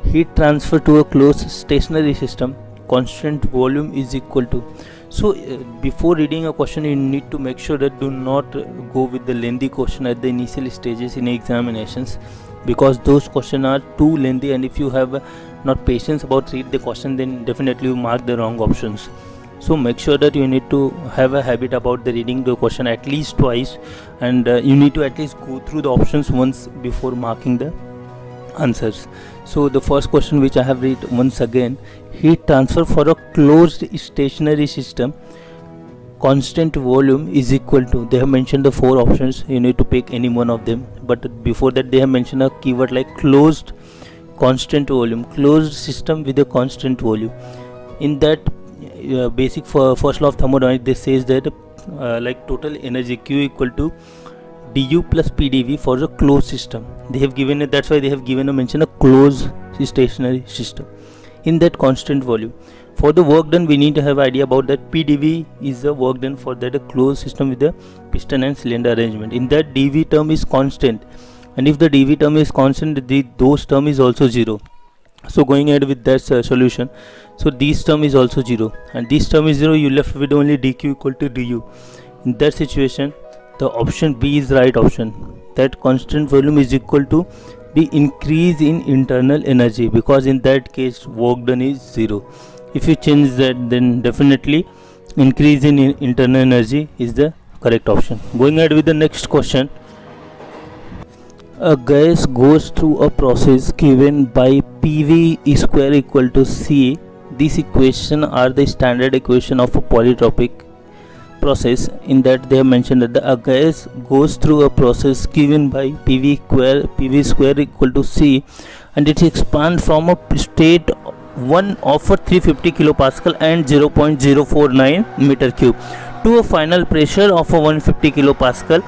Heat transfer to a closed stationary system, constant volume is equal to. So before reading a question you need to make sure that do not go with the lengthy question at the initial stages in examinations, because those questions are too lengthy, and if you have not patience about read the question, then definitely you mark the wrong options. So make sure that you need to have a habit about the reading the question at least twice, and you need to at least go through the options once before marking the answers. So the first question which I have read once again, heat transfer for a closed stationary system, constant volume is equal to, they have mentioned the four options, you need to pick any one of them, but before that they have mentioned a keyword like closed constant volume, closed system with a constant volume. In that basic first law of thermodynamics, they says that like total energy Q equal to du plus pdv for a closed system. They have given it, that's why they have given a mention a closed stationary system in that constant volume. For the work done we need to have idea about that pdv is the work done for that a closed system with the piston and cylinder arrangement. In that dv term is constant, and if the dv term is constant, those term is also 0. So going ahead with that solution, so this term is also 0 and this term is 0, you left with only dq equal to du. In that situation the option B is right option, that constant volume is equal to the increase in internal energy, because in that case work done is 0. If you change that, then definitely increase in internal energy is the correct option. Going ahead with the next question, a gas goes through a process given by PV square equal to C. These equations are the standard equation of a polytropic process. In that they have mentioned that a gas goes through a process given by PV square equal to C, and it expands from a state 1 of a 350 kilopascal and 0.049 meter cube to a final pressure of a 150 kilopascal.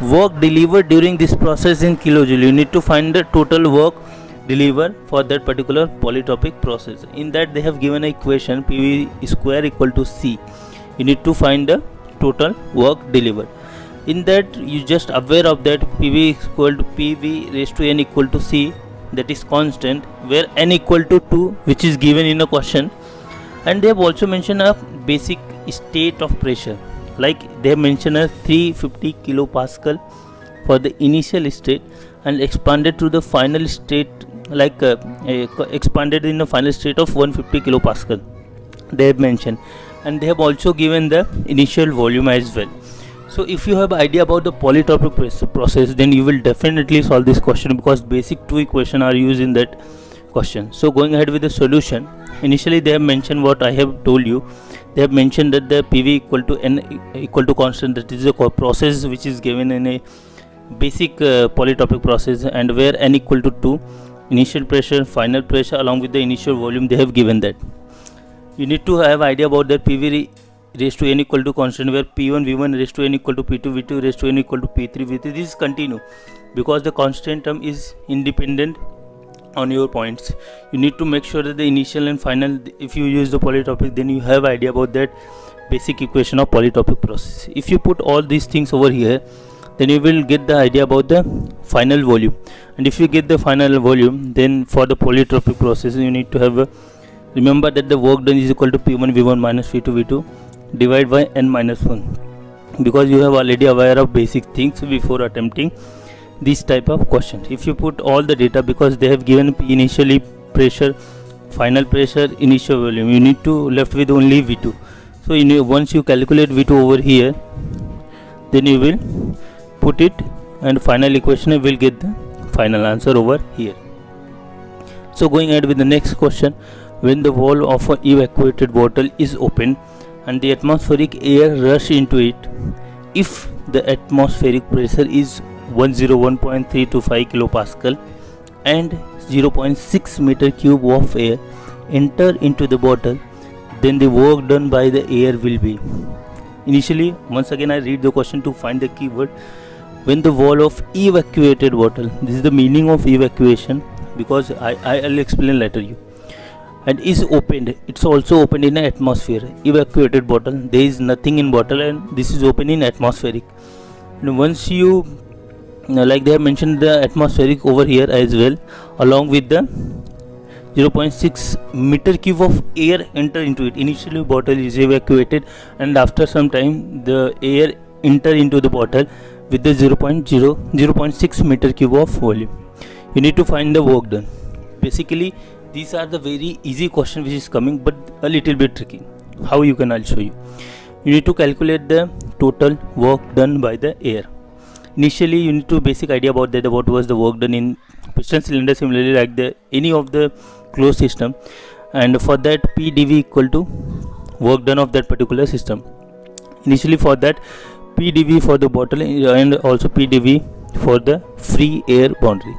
Work delivered during this process in kilojoule. You need to find the total work delivered for that particular polytropic process. In that they have given an equation PV square equal to C. You need to find the total work delivered. In that you just aware of that PV equal to PV raised to n equal to C, that is constant, where n equal to 2 which is given in a question. And they have also mentioned a basic state of pressure, like they have mentioned a 350 kilopascal for the initial state and expanded to the final state, like expanded in the final state of 150 kilopascal, they have mentioned. And they have also given the initial volume as well. So if you have idea about the polytropic process, then you will definitely solve this question, because basic two equation are used in that question. So going ahead with the solution, initially they have mentioned what I have told you. They have mentioned that the PV equal to N equal to constant, that is a process which is given in a basic polytropic process, and where N equal to 2, initial pressure, final pressure along with the initial volume, they have given that. You need to have idea about that PV raised to N equal to constant, where P1 V1 raised to N equal to P2 V2 raised to N equal to P3 V3. This is continue, because the constant term is independent on your points. You need to make sure that the initial and final, if you use the polytropic, then you have idea about that basic equation of polytropic process. If you put all these things over here, then you will get the idea about the final volume. And if you get the final volume, then for the polytropic process, you need to have remember that the work done is equal to P1 V1 minus P2 V2 divided by N minus 1, because you have already aware of basic things before attempting this type of question. If you put all the data, because they have given P initially pressure, final pressure, initial volume, you need to left with only V2. So once you calculate V2 over here, then you will put it, and final equation, you will get the final answer over here. So going ahead with the next question, when the valve of an evacuated bottle is open and the atmospheric air rush into it, if the atmospheric pressure is 101.325 kilopascal and 0.6 meter cube of air enter into the bottle, then the work done by the air will be. Initially, once again I read the question to find the keyword. When the valve of evacuated bottle, this is the meaning of evacuation, because I'll explain later you, and is opened, it's also opened in an atmosphere. Evacuated bottle, there is nothing in bottle, and this is open in atmospheric. And once you like they have mentioned the atmospheric over here as well, along with the 0.6 meter cube of air enter into it. Initially bottle is evacuated, and after some time the air enter into the bottle with the 0.6 meter cube of volume. You need to find the work done. Basically these are the very easy question which is coming, but a little bit tricky. How you can, I'll show you. You need to calculate the total work done by the air. Initially you need to basic idea about that, what was the work done in piston cylinder, similarly like the any of the closed system, and for that PdV equal to work done of that particular system. Initially for that PdV for the bottle and also PdV for the free air boundary.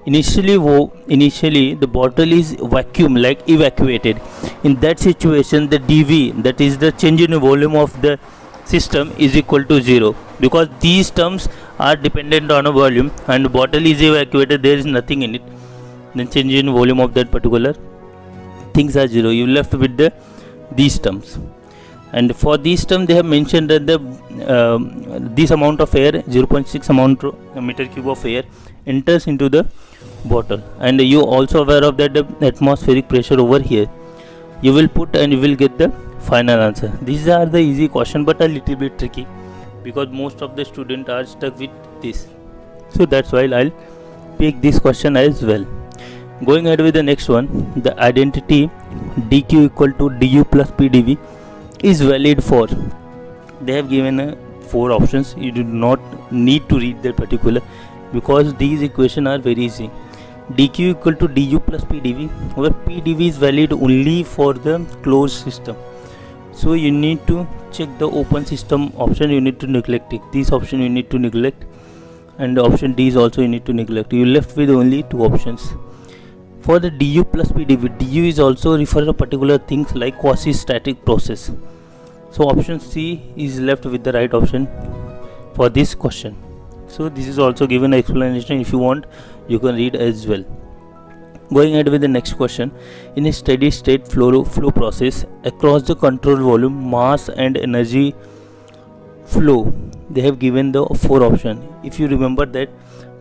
Initially the bottle is vacuum, like evacuated. In that situation the dV, that is the change in volume of the system, is equal to 0, because these terms are dependent on a volume, and bottle is evacuated, there is nothing in it, then change in volume of that particular things are 0. You left with these terms, and for these terms they have mentioned that this amount of air, 0.6 amount meter cube of air enters into the bottle, and you also aware of that the atmospheric pressure over here. You will put and you will get the final answer. These are the easy question, but a little bit tricky, because most of the students are stuck with this. So that's why I'll pick this question as well. Going ahead with the next one, the identity dq equal to du plus pdv is valid for. They have given 4 options. You do not need to read that particular, because these equations are very easy. dq equal to du plus pdv, where pdv is valid only for the closed system. So you need to check the open system option, you need to neglect it. This option you need to neglect, and the option D is also you need to neglect. You left with only 2 options. For the du plus pdv, du is also refer to particular things like quasi-static process. So option C is left with the right option for this question. So this is also given an explanation. If you want, you can read as well. Going ahead with the next question, in a steady state flow process across the control volume, mass and energy flow, they have given the 4 options. If you remember that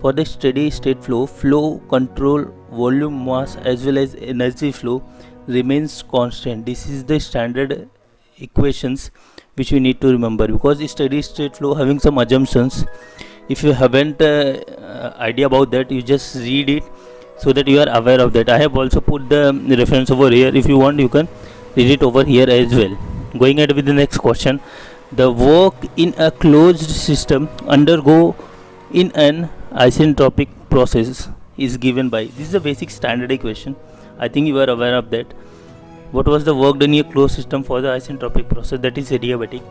for the steady state flow control volume, mass as well as energy flow remains constant. This is the standard equations which we need to remember, because steady state flow having some assumptions. If you haven't idea about that, you just read it so that you are aware of that. I have also put the reference over here. If you want, you can read it over here as well. Going ahead with the next question. The work in a closed system undergo in an isentropic process is given by. This is a basic standard equation. I think you are aware of that. What was the work done in a closed system for the isentropic process? That is adiabatic.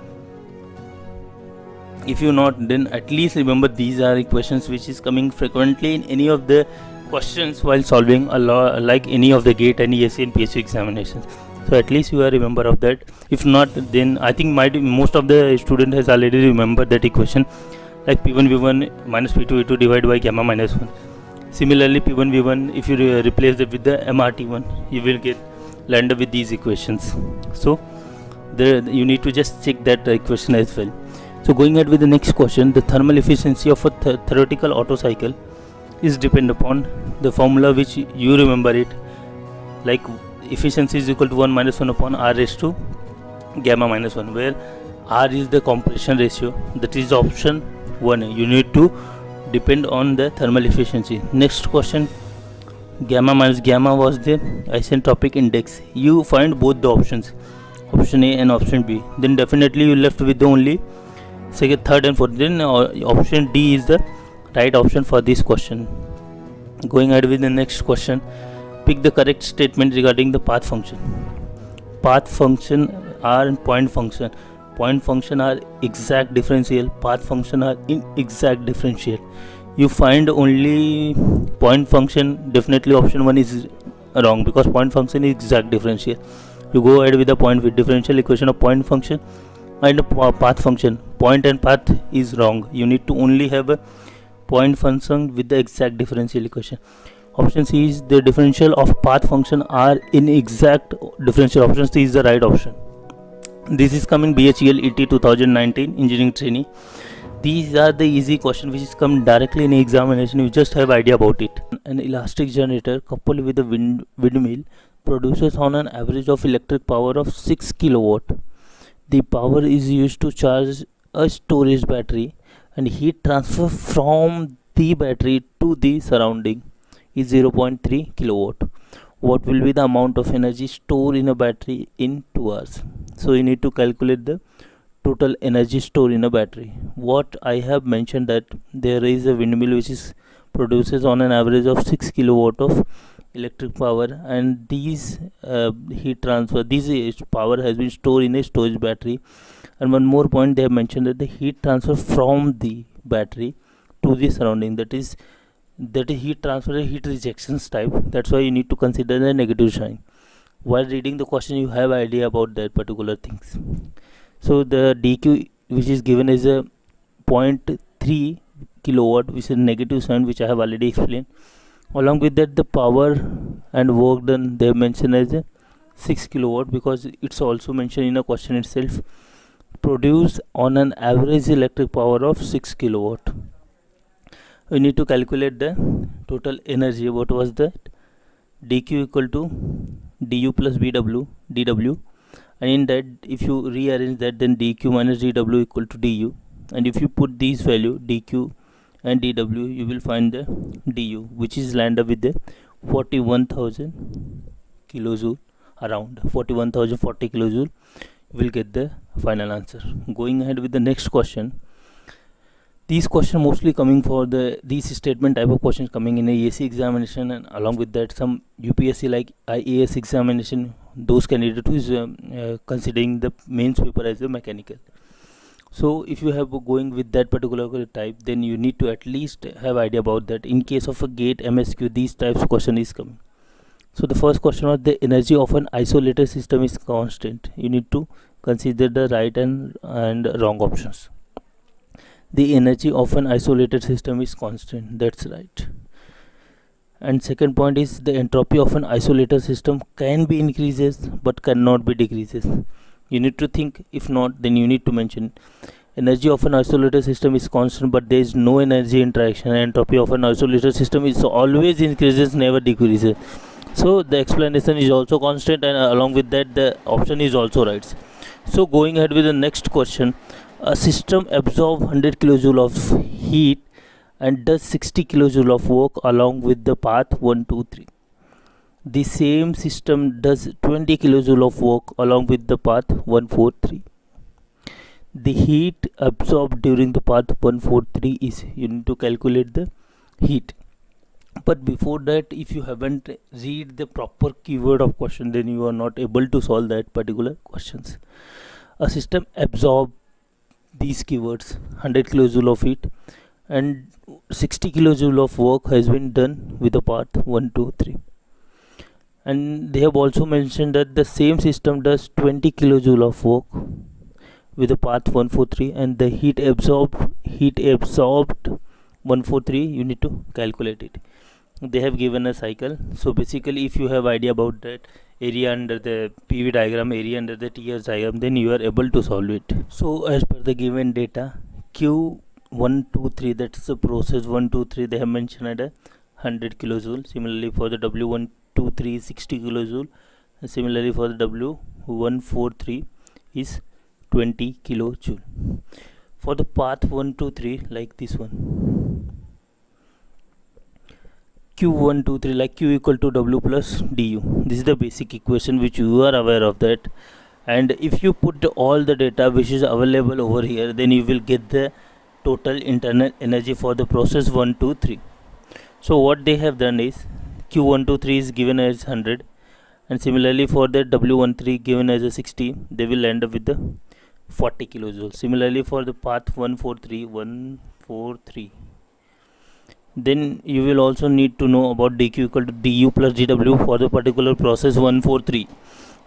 If you not, then at least remember these are equations which is coming frequently in any of the questions while solving a law, like any of the GATE and ESE and PSU examinations. So at least you are remember of that. If not, then I think most of the student has already remembered that equation, like P1 V1 minus P2 V2 divided by gamma minus 1. Similarly, P1 V1, if you replace it with the MRT1, you will land up with these equations. So you need to just check that equation as well. So going ahead with the next question, the thermal efficiency of a theoretical Otto cycle is depend upon the formula which you remember it, like efficiency is equal to 1 minus 1 upon R raised to gamma minus 1, where R is the compression ratio. That is option 1. You need to depend on the thermal efficiency. Next question, gamma minus gamma was the isentropic index. You find both the options, option A and option B. Then definitely you left with the only second, third and fourth. Then option D is the right option for this question. Going ahead with the next question, pick the correct statement regarding the path function. Path function are point function. Point function are exact differential. Path function are inexact differential. You find only point function. Definitely option 1 is wrong, because point function is exact differential. You go ahead with the point with differential equation of point function and a path function. Point and path is wrong. You need to only have a point function with the exact differential equation. Option C is the differential of path function are inexact differential. Option C is the right option. This is coming BHEL ET 2019 engineering training. These are the easy questions which is come directly in examination. You just have idea about it. An elastic generator coupled with a windmill produces on an average of electric power of 6 kilowatt. The power is used to charge a storage battery, and heat transfer from the battery to the surrounding is 0.3 kilowatt. What will be the amount of energy stored in a battery in 2 hours? So you need to calculate the total energy stored in a battery. What I have mentioned that there is a windmill which is produces on an average of 6 kilowatt of electric power, and these heat transfer, this power has been stored in a storage battery. And one more point, they have mentioned that the heat transfer from the battery to the surrounding, that is heat transfer, heat rejections type. That's why you need to consider the negative sign. While reading the question, you have idea about that particular things. So the dq which is given is a 0.3 kilowatt, which is a negative sign, which I have already explained. Along with that, the power and work done, they have mentioned as a 6 kilowatt, because it's also mentioned in a question itself. Produce on an average electric power of 6 kilowatt. We need to calculate the total energy. What was that? dq equal to du plus bw dw, and in that, if you rearrange that, then dq minus dw equal to du, and if you put these value dq and dw, you will find the du, which is land up with the 41,000 kilojoule, around 41,040 kilojoule. You will get the final answer. Going ahead with the next question. These questions mostly coming for these statement type of questions coming in a ESE examination, and along with that some UPSC like IAS examination. Those candidates who is considering the mains paper as a mechanical. So if you have going with that particular type, then you need to at least have idea about that. In case of a GATE MSQ, these types of question is coming. So the first question was the energy of an isolated system is constant. You need to consider the right and wrong options. The energy of an isolated system is constant. That's right. And second point is the entropy of an isolated system can be increases but cannot be decreases. You need to think. If not, then you need to mention energy of an isolated system is constant, but there is no energy interaction. Entropy of an isolated system is always increases, never decreases. So the explanation is also constant, and along with that, the option is also right. So going ahead with the next question. A system absorbs 100 kilojoule of heat and does 60 kilojoule of work along with the path 1, 2, 3. The same system does 20 kilojoule of work along with the path 1, 4, 3. The heat absorbed during the path 1, 4, 3 is, you need to calculate the heat. But before that, if you haven't read the proper keyword of question, then you are not able to solve that particular questions. A system absorb these keywords: 100 kilojoule of heat and 60 kilojoule of work has been done with the path 1, 2, 3. And they have also mentioned that the same system does 20 kilojoule of work with the path 1, 4, 3, and the heat absorbed 1, 4, 3, you need to calculate it. They have given a cycle. So basically, if you have idea about that area under the PV diagram, area under the TS diagram, then you are able to solve it. So as per the given data, Q1, 2, 3, that's the process 1, 2, 3, they have mentioned at 100 kilojoule. Similarly for the W1, 2, 3, 60 kilojoule. And similarly for the W1, 4, 3 is 20 kilojoule. For the path 1, 2, 3, like this one, Q1, 2, 3, like Q equal to W plus du. This is the basic equation which you are aware of that. And if you put all the data which is available over here, then you will get the total internal energy for the process 1, 2, 3. So what they have done is Q1, 2, 3 is given as 100, and similarly for the W13 given as a 60, they will end up with the 40 kilojoules. Similarly for the path 143, then you will also need to know about dq equal to du plus dw for the particular process 143.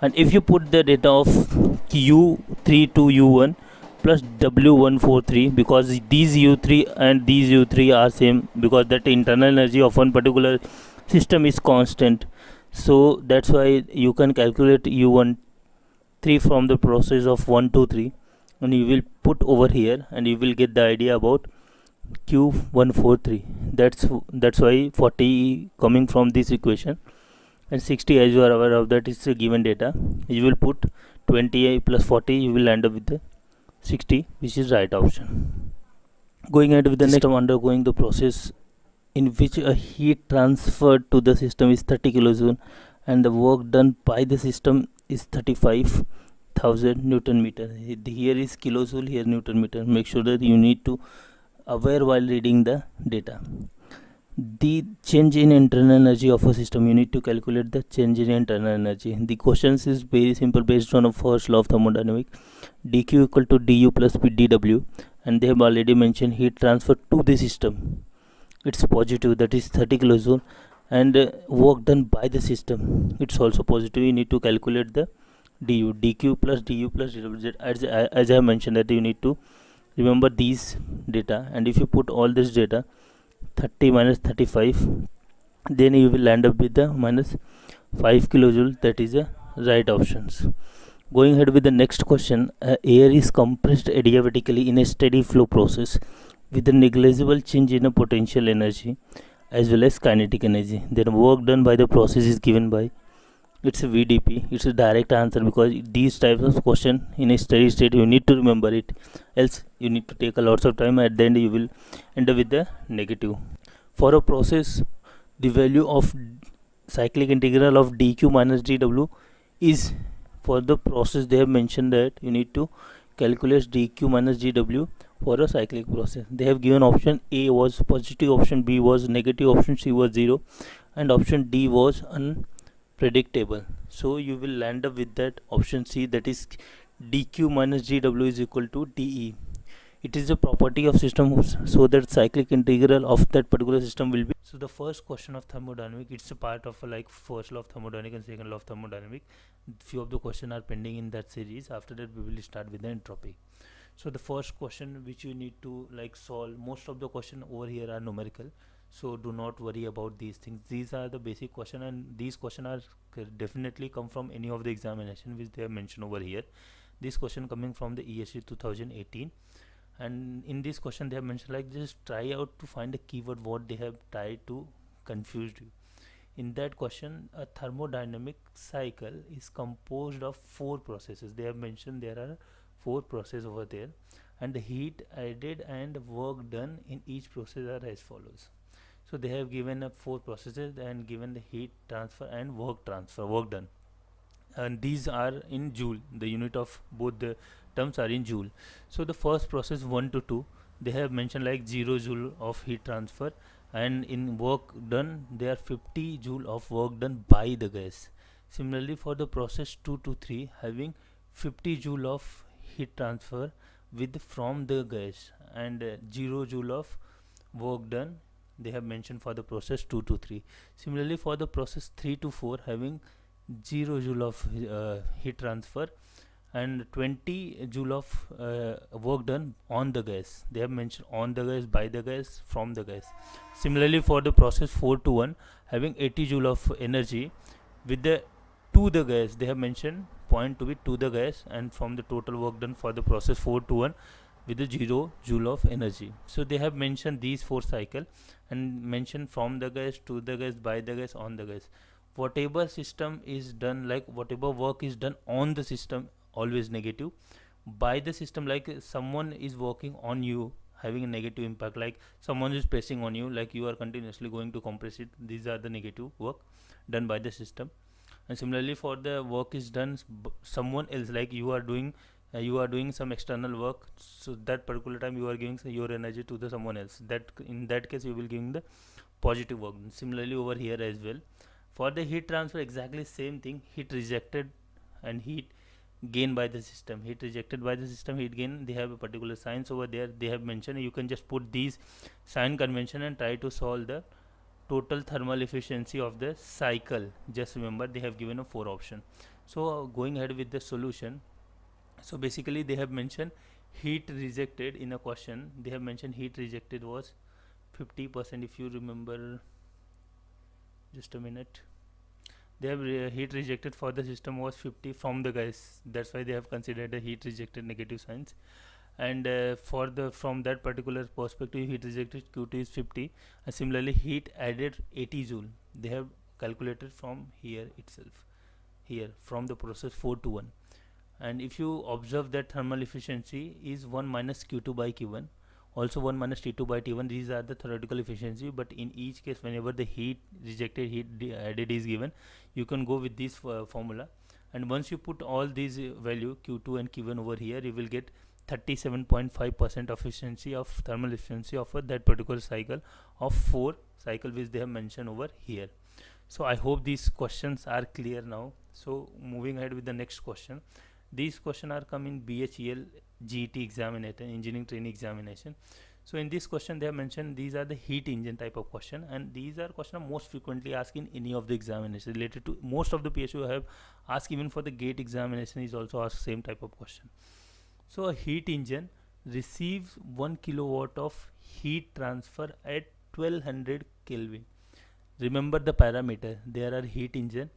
And if you put the data of u3 to u1 plus w143, because these u3 and these u3 are same, because that internal energy of one particular system is constant, so that's why you can calculate u13 from the process of 1, 2, 3, and you will put over here and you will get the idea about Q143. That's why 40 coming from this equation, and 60, as you are aware of, that is a given data. You will put 20 plus 40, you will end up with the 60, which is right option. Going ahead with the next system undergoing the process in which a heat transferred to the system is 30 kilojoule and the work done by the system is 35,000 Newton meter. Here is kilojoule, here Newton meter. Make sure that you need to aware while reading the data. The change in internal energy of a system, you need to calculate the change in internal energy. The questions is very simple, based on a first law of thermodynamics, dq equal to du plus dw, and they have already mentioned heat transfer to the system, it's positive, that is 30 kilojoule, and work done by the system, it's also positive. You need to calculate the dq plus du plus dw. As I have mentioned, that you need to remember these data, and if you put all this data, 30 minus 35, then you will end up with the minus 5 kilojoule. That is the right options. Going ahead with the next question, air is compressed adiabatically in a steady flow process with a negligible change in a potential energy as well as kinetic energy. Then work done by the process is given by, it's a VDP. It's a direct answer, because these types of question in a steady state you need to remember it, else you need to take a lots of time. At the end you will end up with the negative. For a process, the value of cyclic integral of dq minus dw is, for the process they have mentioned that you need to calculate dq minus dw for a cyclic process. They have given option A was positive, option B was negative, option C was 0, and option D was unpredictable. So you will land up with that option C, that is dq minus dw is equal to de. It is a property of systems, so that cyclic integral of that particular system will be. So the first question of thermodynamics, it's a part of like first law of thermodynamics and second law of thermodynamics. Few of the questions are pending in that series. After that we will start with the entropy. So the first question which you need to like solve, most of the question over here are numerical, so do not worry about these things. These are the basic question, and these question are definitely come from any of the examination which they have mentioned over here. This question coming from the ESC 2018, and in this question they have mentioned like just try out to find a keyword what they have tried to confuse you. In that question, a thermodynamic cycle is composed of 4 processes. They have mentioned there are 4 processes over there, and the heat added and work done in each process are as follows. So they have given up 4 processes and given the heat transfer and work done, and these are in joule. The unit of both the terms are in joule. So the first process 1 to 2, they have mentioned like 0 joule of heat transfer, and in work done there are 50 joule of work done by the gas. Similarly for the process 2 to 3, having 50 joule of heat transfer with from the gas, and 0 joule of work done they have mentioned for the process 2 to 3. Similarly for the process 3 to 4, having 0 joule of heat transfer and 20 joule of work done on the gas. They have mentioned on the gas, by the gas, from the gas. Similarly for the process 4 to 1, having 80 joule of energy with the to the gas, they have mentioned point to be to the gas, and from the total work done for the process 4 to 1 with the 0 joule of energy. So they have mentioned these 4 cycle and mentioned from the gas, to the gas, by the gas, on the gas. Whatever system is done, like whatever work is done on the system, always negative. By the system, like someone is working on you, having a negative impact, like someone is pressing on you, like you are continuously going to compress it, these are the negative work done by the system. And similarly for the work is done someone else, like you are doing some external work, so that particular time you are giving your energy to the someone else, that in that case you will giving the positive work. Similarly over here as well, for the heat transfer exactly same thing, heat rejected and heat gain by the system. Heat rejected by the system, heat gain, they have a particular signs over there, they have mentioned. You can just put these sign convention and try to solve the total thermal efficiency of the cycle. Just remember they have given a 4 option. So going ahead with the solution, so basically they have mentioned heat rejected in a question, they have mentioned heat rejected was 50%. If you remember, just a minute, they have heat rejected for the system was 50 from the gas, that's why they have considered a heat rejected negative signs. And for the from that particular perspective, heat rejected Q2 is 50, and similarly heat added 80 joule, they have calculated from here itself, here from the process 4 to 1. And if you observe that thermal efficiency is 1 minus Q2 by Q1, also 1 minus T2 by T1, these are the theoretical efficiency, but in each case whenever the heat rejected, heat added is given, you can go with this formula, and once you put all these value Q2 and Q1 over here, you will get 37.5% efficiency of thermal efficiency of that particular cycle of 4 cycle which they have mentioned over here. So I hope these questions are clear now. So moving ahead with the next question, these questions are come in BHEL GET examination, engineering training examination. So in this question they have mentioned these are the heat engine type of question, and these are questions most frequently asked in any of the examinations related to most of the PSU have asked. Even for the gate examination is also asked same type of question. So a heat engine receives 1 kilowatt of heat transfer at 1200 Kelvin. Remember the parameter, there are heat engine,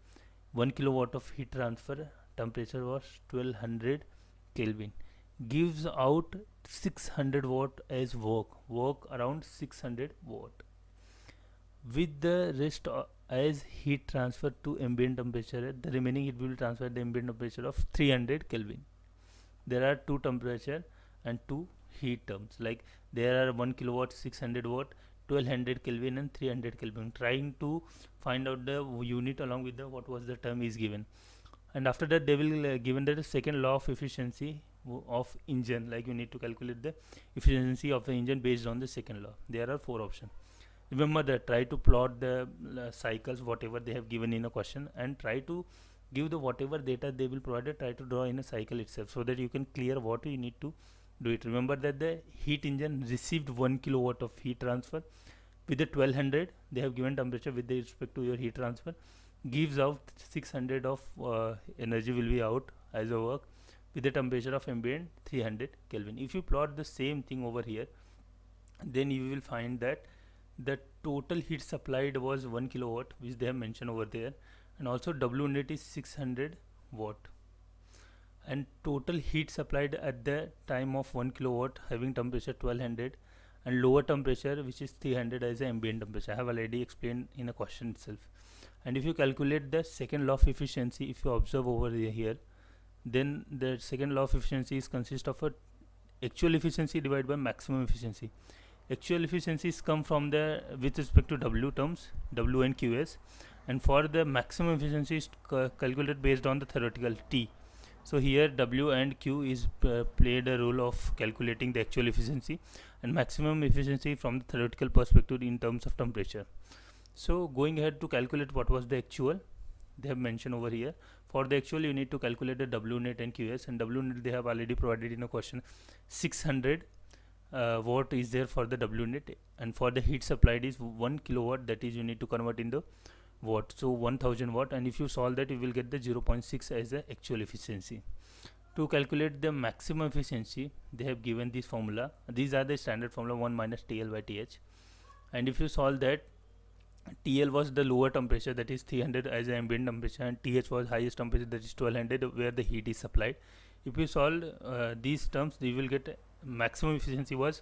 1 kilowatt of heat transfer, temperature was 1200 Kelvin, gives out 600 watt as work around 600 watt, with the rest as heat transfer to ambient temperature, the remaining it will transfer the ambient temperature of 300 Kelvin. There are 2 temperature and 2 heat terms, like there are 1 kilowatt, 600 watt, 1200 Kelvin and 300 Kelvin, trying to find out the unit along with the what was the term is given. And after that they will given that the second law of efficiency of engine, like you need to calculate the efficiency of the engine based on the second law. There are 4 options. Remember that, try to plot the cycles whatever they have given in a question, and try to give the whatever data they will provide, try to draw in a cycle itself, so that you can clear what you need to do it. Remember that the heat engine received 1 kilowatt of heat transfer with the 1200, they have given temperature with respect to your heat transfer, gives out 600 of energy will be out as a work with the temperature of ambient 300 Kelvin. If you plot the same thing over here, then you will find that the total heat supplied was 1 kilowatt which they have mentioned over there, and also W unit is 600 watt, and total heat supplied at the time of 1 kilowatt having temperature 1200 and lower temperature which is 300 as the ambient temperature. I have already explained in a question itself. And if you calculate the second law of efficiency, if you observe over here, then the second law of efficiency is consist of a actual efficiency divided by maximum efficiency. Actual efficiencies come from the with respect to W terms, W and QS, and for the maximum efficiency is calculated based on the theoretical T. So here W and Q is played a role of calculating the actual efficiency and maximum efficiency from the theoretical perspective in terms of temperature. So going ahead to calculate what was the actual, they have mentioned over here. For the actual, you need to calculate the W net and QS, and W net they have already provided in a question. 600 watt is there for the W net, and for the heat supplied is 1 kilowatt, that is you need to convert into watt, so 1000 watt, and if you solve that you will get the 0.6 as the actual efficiency. To calculate the maximum efficiency, they have given this formula. These are the standard formula, 1 minus TL by TH, and if you solve that, TL was the lower temperature, that is 300 as the ambient temperature, and TH was highest temperature, that is 1200 where the heat is supplied. If you solve these terms, you will get maximum efficiency was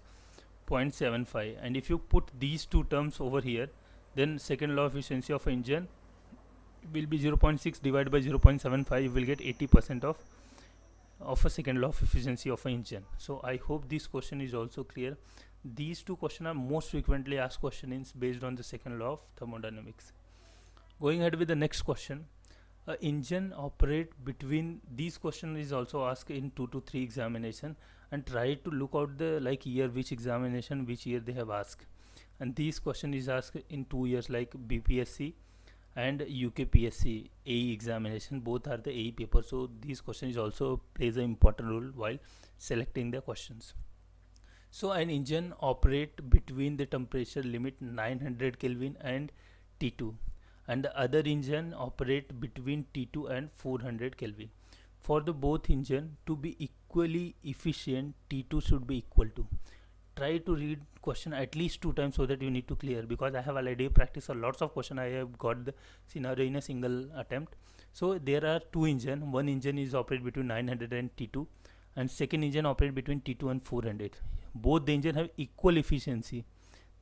0.75, and if you put these two terms over here, then second law of efficiency of an engine will be 0.6 divided by 0.75. You will get 80% of a second law of efficiency of an engine. So I hope this question is also clear. These two questions are most frequently asked questions based on the second law of thermodynamics. Going ahead with the next question, engine operate between, these question is also asked in 2 to 3 examination, and try to look out the like year, which examination, which year they have asked. And this question is asked in 2 years like BPSC and UKPSC AE examination, both are the AE paper. So this question is also plays an important role while selecting the questions. So an engine operate between the temperature limit 900 Kelvin and T2, and the other engine operate between T2 and 400 Kelvin. For the both engine to be equally efficient, T2 should be equal to. Try to read question at least 2 times so that you need to clear, because I have already practiced a lots of question. I have got the scenario in a single attempt. So there are 2 engine. One engine is operate between 900 and T2, and second engine operate between T2 and 400. Both the engine have equal efficiency,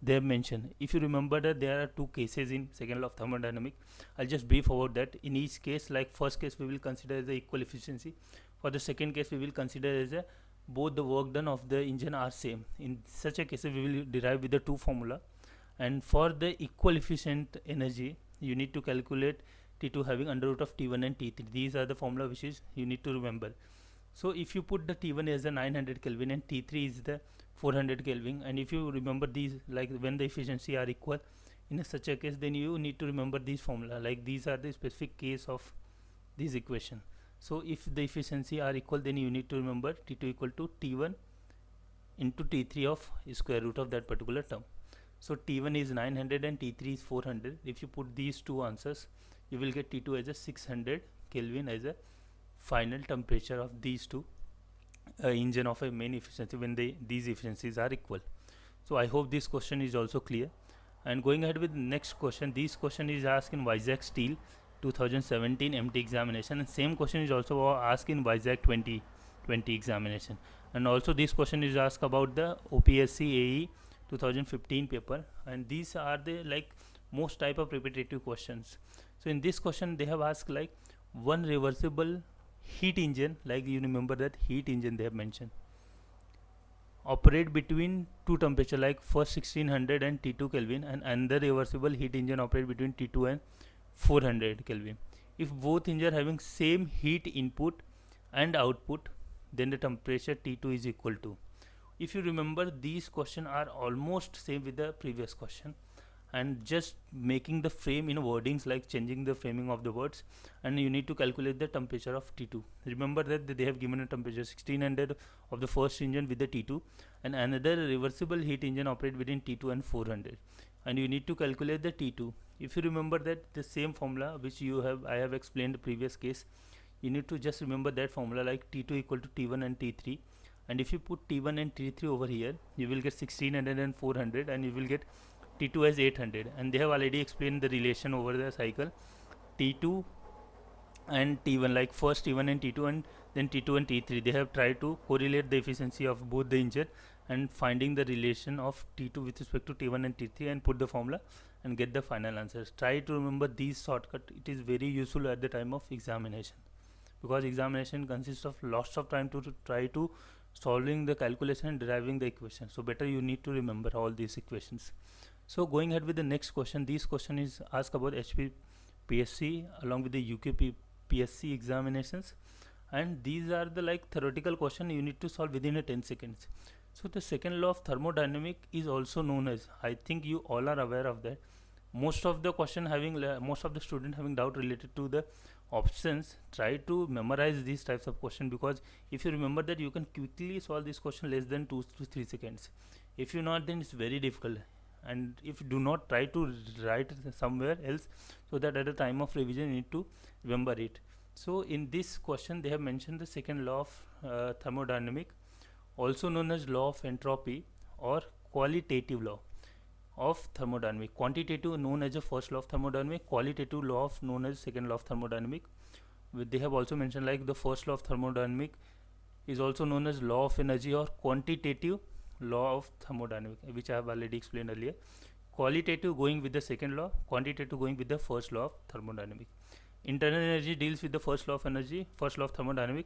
they have mentioned. If you remember that there are 2 cases in second law of thermodynamics, I'll just brief about that. In each case, like first case we will consider as the equal efficiency. For the second case we will consider as a both the work done of the engine are same. In such a case we will derive with the 2 formula, and for the equal efficient energy you need to calculate T2 having under root of T1 and T3. These are the formula which is you need to remember. So if you put the T1 as the 900 Kelvin and T3 is the 400 Kelvin, and if you remember these, like when the efficiency are equal in such a case, then you need to remember these formula, like these are the specific case of this equation. So if the efficiency are equal, then you need to remember T2 equal to T1 into T3 of square root of that particular term. So T1 is 900 and T3 is 400. If you put these 2 answers, you will get T2 as a 600 Kelvin as a final temperature of these 2 engine of a main efficiency when these efficiencies are equal. So I hope this question is also clear. And going ahead with the next question, this question is asked in Vizag Steel 2017 MT examination, and same question is also asked in Vizag 2020 examination, and also this question is asked about the OPSC AE 2015 paper, and these are the like most type of repetitive questions. So in this question they have asked like one reversible heat engine, like you remember that heat engine they have mentioned, operate between 2 temperature like first 1600 and T2 Kelvin, and another reversible heat engine operate between T2 and 400 Kelvin. If both engine having same heat input and output, then the temperature T2 is equal to. If you remember, these questions are almost same with the previous question, and just making the frame in wordings, like changing the framing of the words, and you need to calculate the temperature of T2. Remember that they have given a temperature 1600 of the first engine with the T2, and another reversible heat engine operate between T2 and 400, and you need to calculate the T2. If you remember that the same formula which I have explained the previous case, you need to just remember that formula, like T2 equal to T1 and T3, and if you put T1 and T3 over here, you will get 1600 and 400, and you will get T2 as 800, and they have already explained the relation over the cycle T2 and T1, like first T1 and T2 and then T2 and T3. They have tried to correlate the efficiency of both the engine and finding the relation of T2 with respect to T1 and T3 and put the formula and get the final answers. Try to remember these shortcut. It is very useful at the time of examination, because examination consists of lots of time to try to solving the calculation and deriving the equation. So better you need to remember all these equations. So going ahead with the next question, this question is asked about HP PSC along with the UK PSC examinations, and these are the like theoretical question you need to solve within a 10 seconds. So the second law of thermodynamic is also known as, I think you all are aware of that. Most of the question having most of the student having doubt related to the options, try to memorize these types of question, because if you remember that, you can quickly solve this question less than 2 to 3 seconds. If you not, then it's very difficult. And if you do not, try to write somewhere else, so that at the time of revision you need to remember it. So in this question they have mentioned the second law of thermodynamic, also known as law of entropy or qualitative law of thermodynamic. Quantitative known as the first law of thermodynamic, qualitative law of known as second law of thermodynamic. They have also mentioned like the first law of thermodynamic is also known as law of energy or quantitative law of thermodynamic, which I have already explained earlier. Qualitative going with the second law, quantitative going with the first law of thermodynamic. Internal energy deals with the first law of energy, first law of thermodynamic,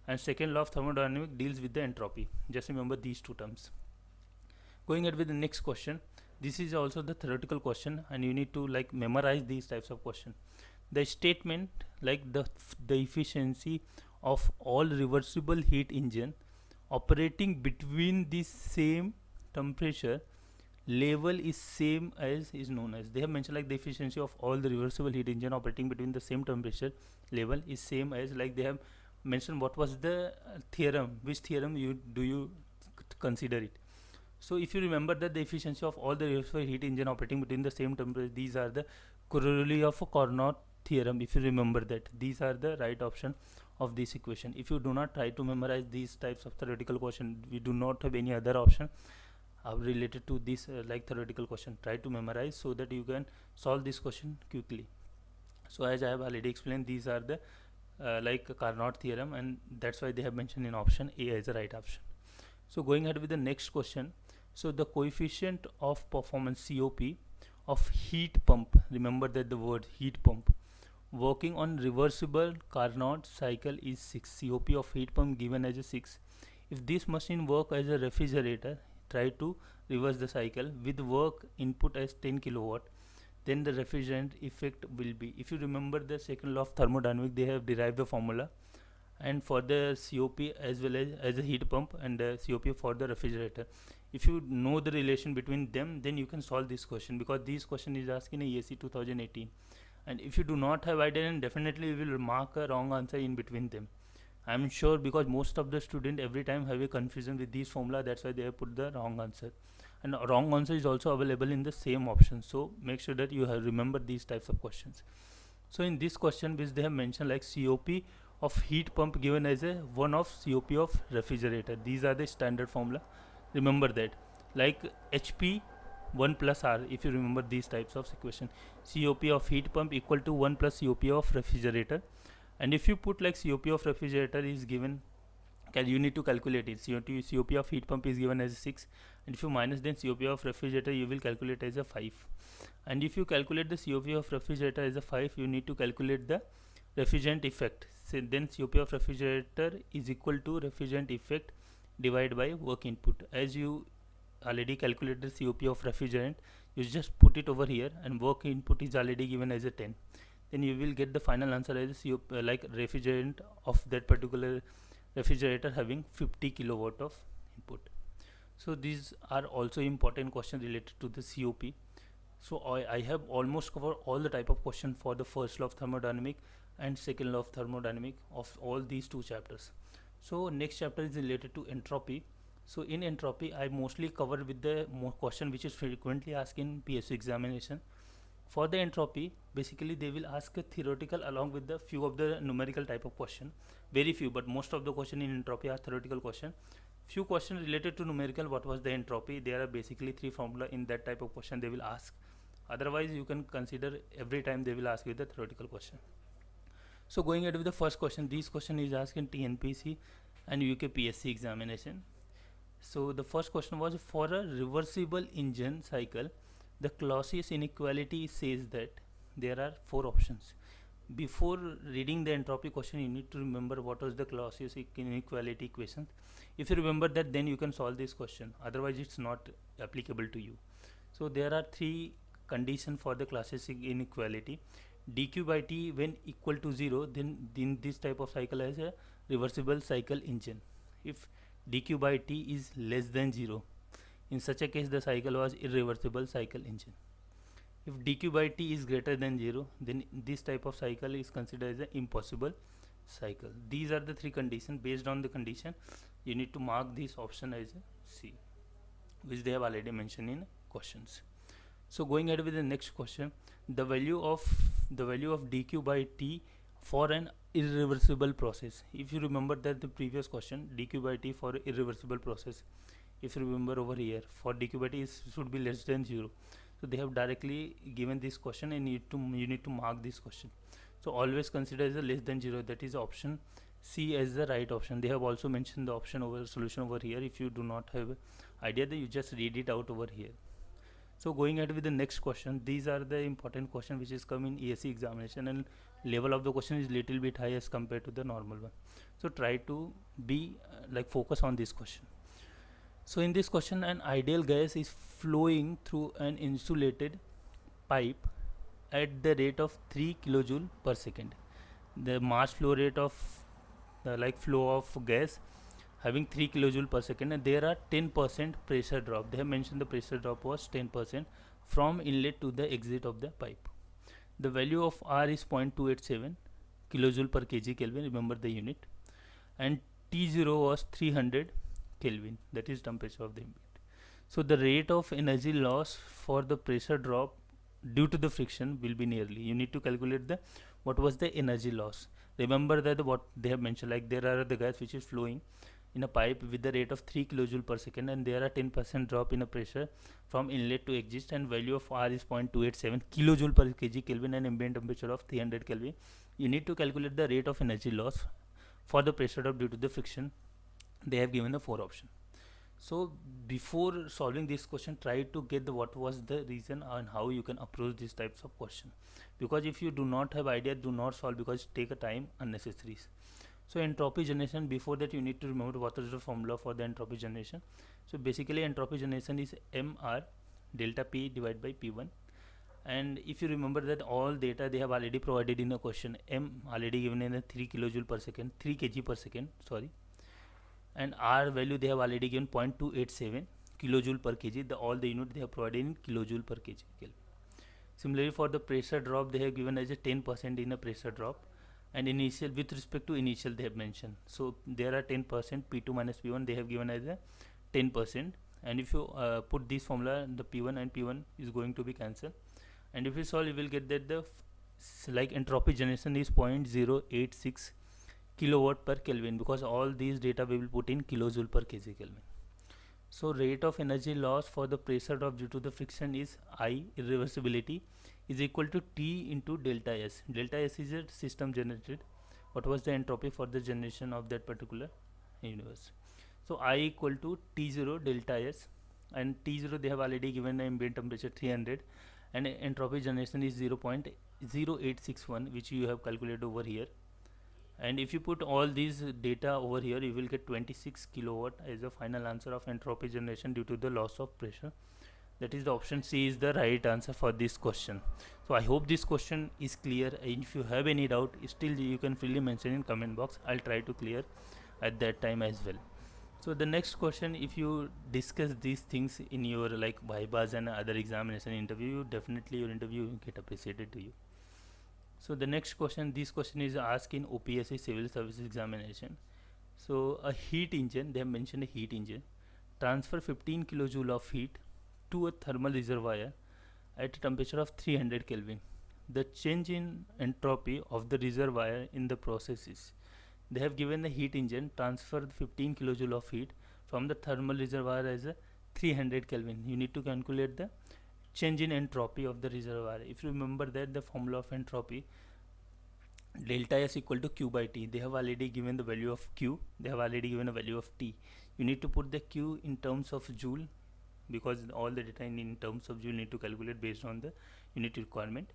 and second law of thermodynamic deals with the entropy. Just remember these two terms. Going ahead with the next question, this is also the theoretical question, and you need to like memorize these types of question. The statement like the efficiency of all reversible heat engine operating between the same temperature level is same as is known as, they have mentioned like the efficiency of all the reversible heat engine operating between the same temperature level is same as, like they have mentioned what was the theorem, which theorem you consider it. So if you remember that the efficiency of all the reversible heat engine operating between the same temperature, these are the corollary of a Carnot theorem. If you remember that, these are the right option of this equation. If you do not, try to memorize these types of theoretical question. We do not have any other option related to this like theoretical question. Try to memorize so that you can solve this question quickly. So as I have already explained, these are the like Carnot theorem, and that's why they have mentioned in option A as the right option. So going ahead with the next question. So the coefficient of performance COP of heat pump, remember that the word heat pump, working on reversible Carnot cycle is 6. COP of heat pump given as a 6. If this machine work as a refrigerator, try to reverse the cycle with work input as 10 kilowatt, then the refrigerant effect will be, if you remember the second law of thermodynamics, they have derived the formula, and for the COP as well as a heat pump, and the COP for the refrigerator. If you know the relation between them, then you can solve this question, because this question is asked in a ESE 2018. And if you do not have idea, then definitely you will mark a wrong answer in between them. I am sure, because most of the student every time have a confusion with this formula, that's why they have put the wrong answer. And a wrong answer is also available in the same option, so make sure that you have remember these types of questions. So in this question which they have mentioned like COP of heat pump given as a 1 of COP of refrigerator, these are the standard formula. Remember that, like HP 1 plus R, if you remember these types of equation. COP of heat pump equal to 1 plus COP of refrigerator, and if you put like COP of refrigerator is given, you need to calculate it. COP of heat pump is given as 6, and if you minus then COP of refrigerator, you will calculate as a 5. And if you calculate the COP of refrigerator as a 5, you need to calculate the refrigerant effect. So then COP of refrigerator is equal to refrigerant effect divided by work input. As you already calculated the COP of refrigerant, you just put it over here, and work input is already given as a 10. Then you will get the final answer as COP, like refrigerant of that particular refrigerator having 50 kilowatt of input. So these are also important questions related to the COP. So I have almost covered all the type of question for the first law of thermodynamic and second law of thermodynamic of all these two chapters. So next chapter is related to entropy. So in entropy, I mostly cover with the question which is frequently asked in PSU examination. For the entropy, basically they will ask a theoretical along with the few of the numerical type of question. Very few, but most of the question in entropy are theoretical question. Few questions related to numerical, what was the entropy? There are basically 3 formula in that type of question they will ask. Otherwise, you can consider every time they will ask you the theoretical question. So going ahead with the first question, this question is asked in TNPC and UK PSC examination. So the first question was, for a reversible engine cycle, the Clausius inequality says that there are 4 options. before reading the entropy question, you need to remember what was the classic inequality equation. If you remember that, then you can solve this question, otherwise it's not applicable to you. So there are three conditions for the classic inequality. dq by t when equal to 0, then this type of cycle has a reversible cycle engine. If dq by t is less than 0, in such a case the cycle was irreversible cycle engine. If dq by t is greater than 0, then this type of cycle is considered as an impossible cycle. These are the three conditions. Based on the condition, you need to mark this option as a C, which they have already mentioned in questions. So going ahead with the next question, the value of dq by t for an irreversible process. If you remember that the previous question, dq by t for irreversible process, if you remember over here, for dq by t should be less than 0. So they have directly given this question and you need to mark this question. So always consider as a less than 0, that is option C as the right option. They have also mentioned the option over solution over here. If you do not have idea, then you just read it out over here. So going ahead with the next question, these are the important question which is come in ESE examination, and level of the question is little bit high as compared to the normal one. So try to be focus on this question. So in this question, an ideal gas is flowing through an insulated pipe at the rate of 3 kilojoule per second. The mass flow rate of the flow of gas having 3 kilojoule per second, and there are 10% pressure drop. They have mentioned the pressure drop was 10% from inlet to the exit of the pipe. The value of R is 0.287 kilojoule per kg Kelvin, remember the unit, and T0 was 300 Kelvin, that is temperature of the ambient. So the rate of energy loss for the pressure drop due to the friction will be nearly, you need to calculate the what was the energy loss. Remember that what they have mentioned, like there are the gas which is flowing in a pipe with the rate of 3 kilojoule per second, and there are 10% drop in a pressure from inlet to exit, and value of R is 0.287 kilojoule per kg Kelvin and ambient temperature of 300 Kelvin. You need to calculate the rate of energy loss for the pressure drop due to the friction. They have given the 4 options. So before solving this question, try to get the what was the reason and how you can approach these types of question, because if you do not have idea, do not solve, because take a time unnecessary. So entropy generation, before that you need to remember what is the formula for the entropy generation. So basically entropy generation is mr delta p divided by p1, and if you remember that all data they have already provided in a question, m already given in a 3 kilojoule per second, 3 kg per second, sorry, and R value they have already given 0.287 kilojoule per kg. All the unit they have provided in kilojoule per kg Kelvin. Similarly for the pressure drop, they have given as a 10% in a pressure drop, and initial with respect to initial they have mentioned. So there are 10% P2 minus P1 they have given as a 10%, and if you put this formula, the P1 and P1 is going to be cancelled, and if you solve you will get that the entropy generation is 0.086 kilowatt per Kelvin, because all these data we will put in kilojoule per kg Kelvin. So rate of energy loss for the pressure drop due to the friction is I, irreversibility, is equal to T into delta S. Delta S is a system generated. What was the entropy for the generation of that particular universe? So I equal to T0 delta S, and T0 they have already given the ambient temperature 300, and entropy generation is 0.0861, which you have calculated over here. And if you put all these data over here, you will get 26 kilowatt as the final answer of entropy generation due to the loss of pressure. That is the option C is the right answer for this question. So I hope this question is clear, and if you have any doubt, still you can freely mention in comment box. I'll try to clear at that time as well. So the next question, if you discuss these things in your vibas and other examination interview, definitely your interview will get appreciated to you. So the next question, this question is asked in OPSC civil services examination. So a heat engine, they have mentioned a heat engine, transfer 15 kilojoule of heat to a thermal reservoir at a temperature of 300 Kelvin. The change in entropy of the reservoir in the process is, they have given the heat engine transfer 15 kilojoule of heat from the thermal reservoir as a 300 Kelvin. You need to calculate the change in entropy of the reservoir. If you remember that the formula of entropy, delta S equal to Q by T. They have already given the value of Q, they have already given a value of T. You need to put the Q in terms of joule, because all the data in terms of joule need to calculate based on the unit requirement.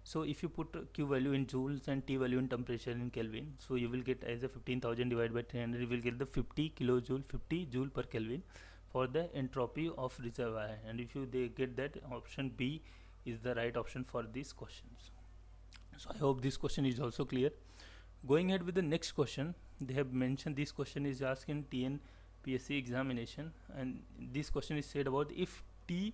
So if you put Q value in joules and T value in temperature in Kelvin, so you will get as a 15,000 divided by 300, you will get the 50 kilojoule, 50 joule per Kelvin for the entropy of reservoir. And if you get that, option B is the right option for these questions. So I hope this question is also clear. Going ahead with the next question, they have mentioned this question is asked in TN PSC examination, and this question is said about if T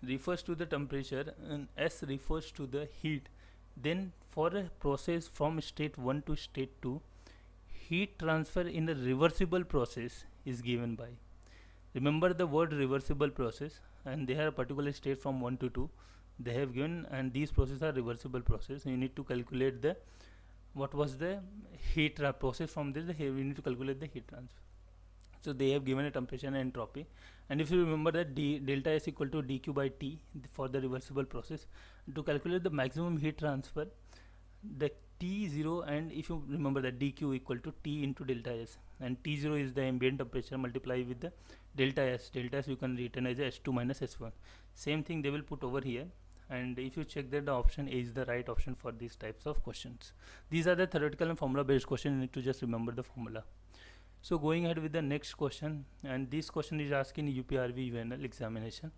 refers to the temperature and S refers to the heat, then for a process from state 1 to state 2, heat transfer in a reversible process is given by. Remember the word reversible process, and they have a particular state from 1 to 2 they have given, and these processes are reversible process. You need to calculate the what was the heat process. From this we need to calculate the heat transfer. So they have given a temperature and entropy, and if you remember that delta S equal to dq by T for the reversible process. To calculate the maximum heat transfer, the T0, and if you remember that dq equal to T into delta S, and T0 is the ambient temperature multiplied with the delta S. Delta S you can written as S2 minus S1. Same thing they will put over here, and if you check that, the option A is the right option for these types of questions. These are the theoretical and formula based questions. You need to just remember the formula. So going ahead with the next question, and this question is asked in UPRV UNL examination,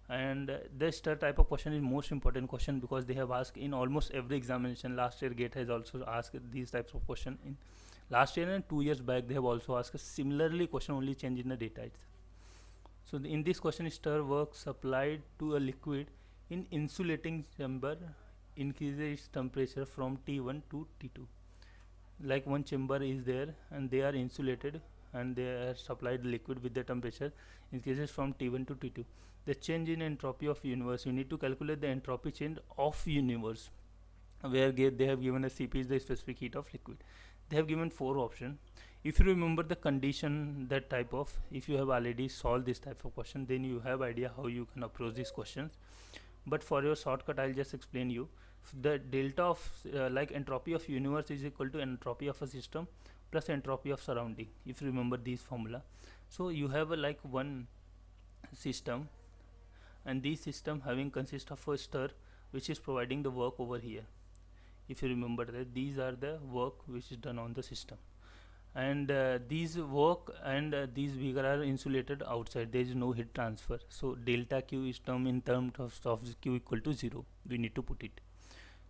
and this type of question is most important question because they have asked in almost every examination. Last year GATE has also asked these types of question. In last year and 2 years back they have also asked a similarly question, only change in the data itself. So in this question, stir work supplied to a liquid in insulating chamber increases its temperature from T1 to T2. Like one chamber is there and they are insulated and they are supplied liquid with the temperature increases from T1 to T2. The change in entropy of universe, you need to calculate the entropy change of universe, where they have given a Cp is the specific heat of liquid. They have given 4 options. If you remember the condition, that type of, if you have already solved this type of question, then you have idea how you can approach these questions. But for your shortcut, I'll just explain you. The delta of like entropy of universe is equal to entropy of a system plus entropy of surrounding, if you remember this formula. So you have a like one system, and this system having consist of a stir which is providing the work over here. If you remember that these are the work which is done on the system, and these work and these beaker are insulated outside. There is no heat transfer, so delta Q is term in terms of Q equal to 0. We need to put it.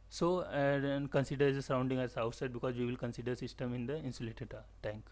So and consider the surrounding as outside because we will consider system in the insulated tank.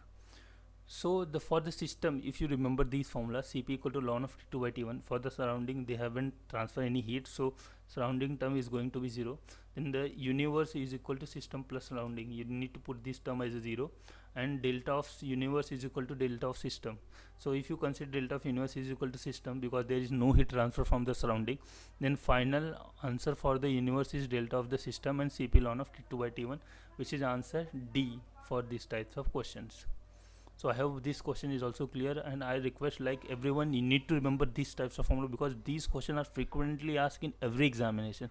So for the system, if you remember these formula, Cp equal to ln of T2 by T1. For the surrounding, they haven't transferred any heat, so surrounding term is going to be 0. Then the universe is equal to system plus surrounding. You need to put this term as a 0, and delta of universe is equal to delta of system. So if you consider delta of universe is equal to system, because there is no heat transfer from the surrounding, then final answer for the universe is delta of the system and Cp ln of T2 by T1, which is answer D for these types of questions. So I hope this question is also clear, and I request like everyone, you need to remember these types of formula because these questions are frequently asked in every examination.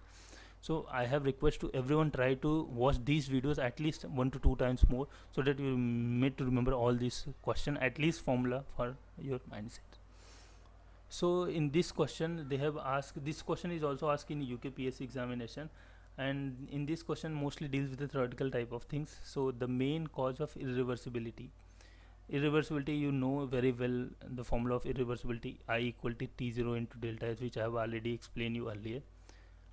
So I have request to everyone, try to watch these videos at least 1 to 2 times more, so that you need to remember all these question, at least formula for your mindset. So in this question they have asked, this question is also asked in UK PSC examination, and in this question mostly deals with the theoretical type of things. So the main cause of irreversibility. Irreversibility, you know very well the formula of irreversibility, I equal to T0 into delta S, which I have already explained you earlier,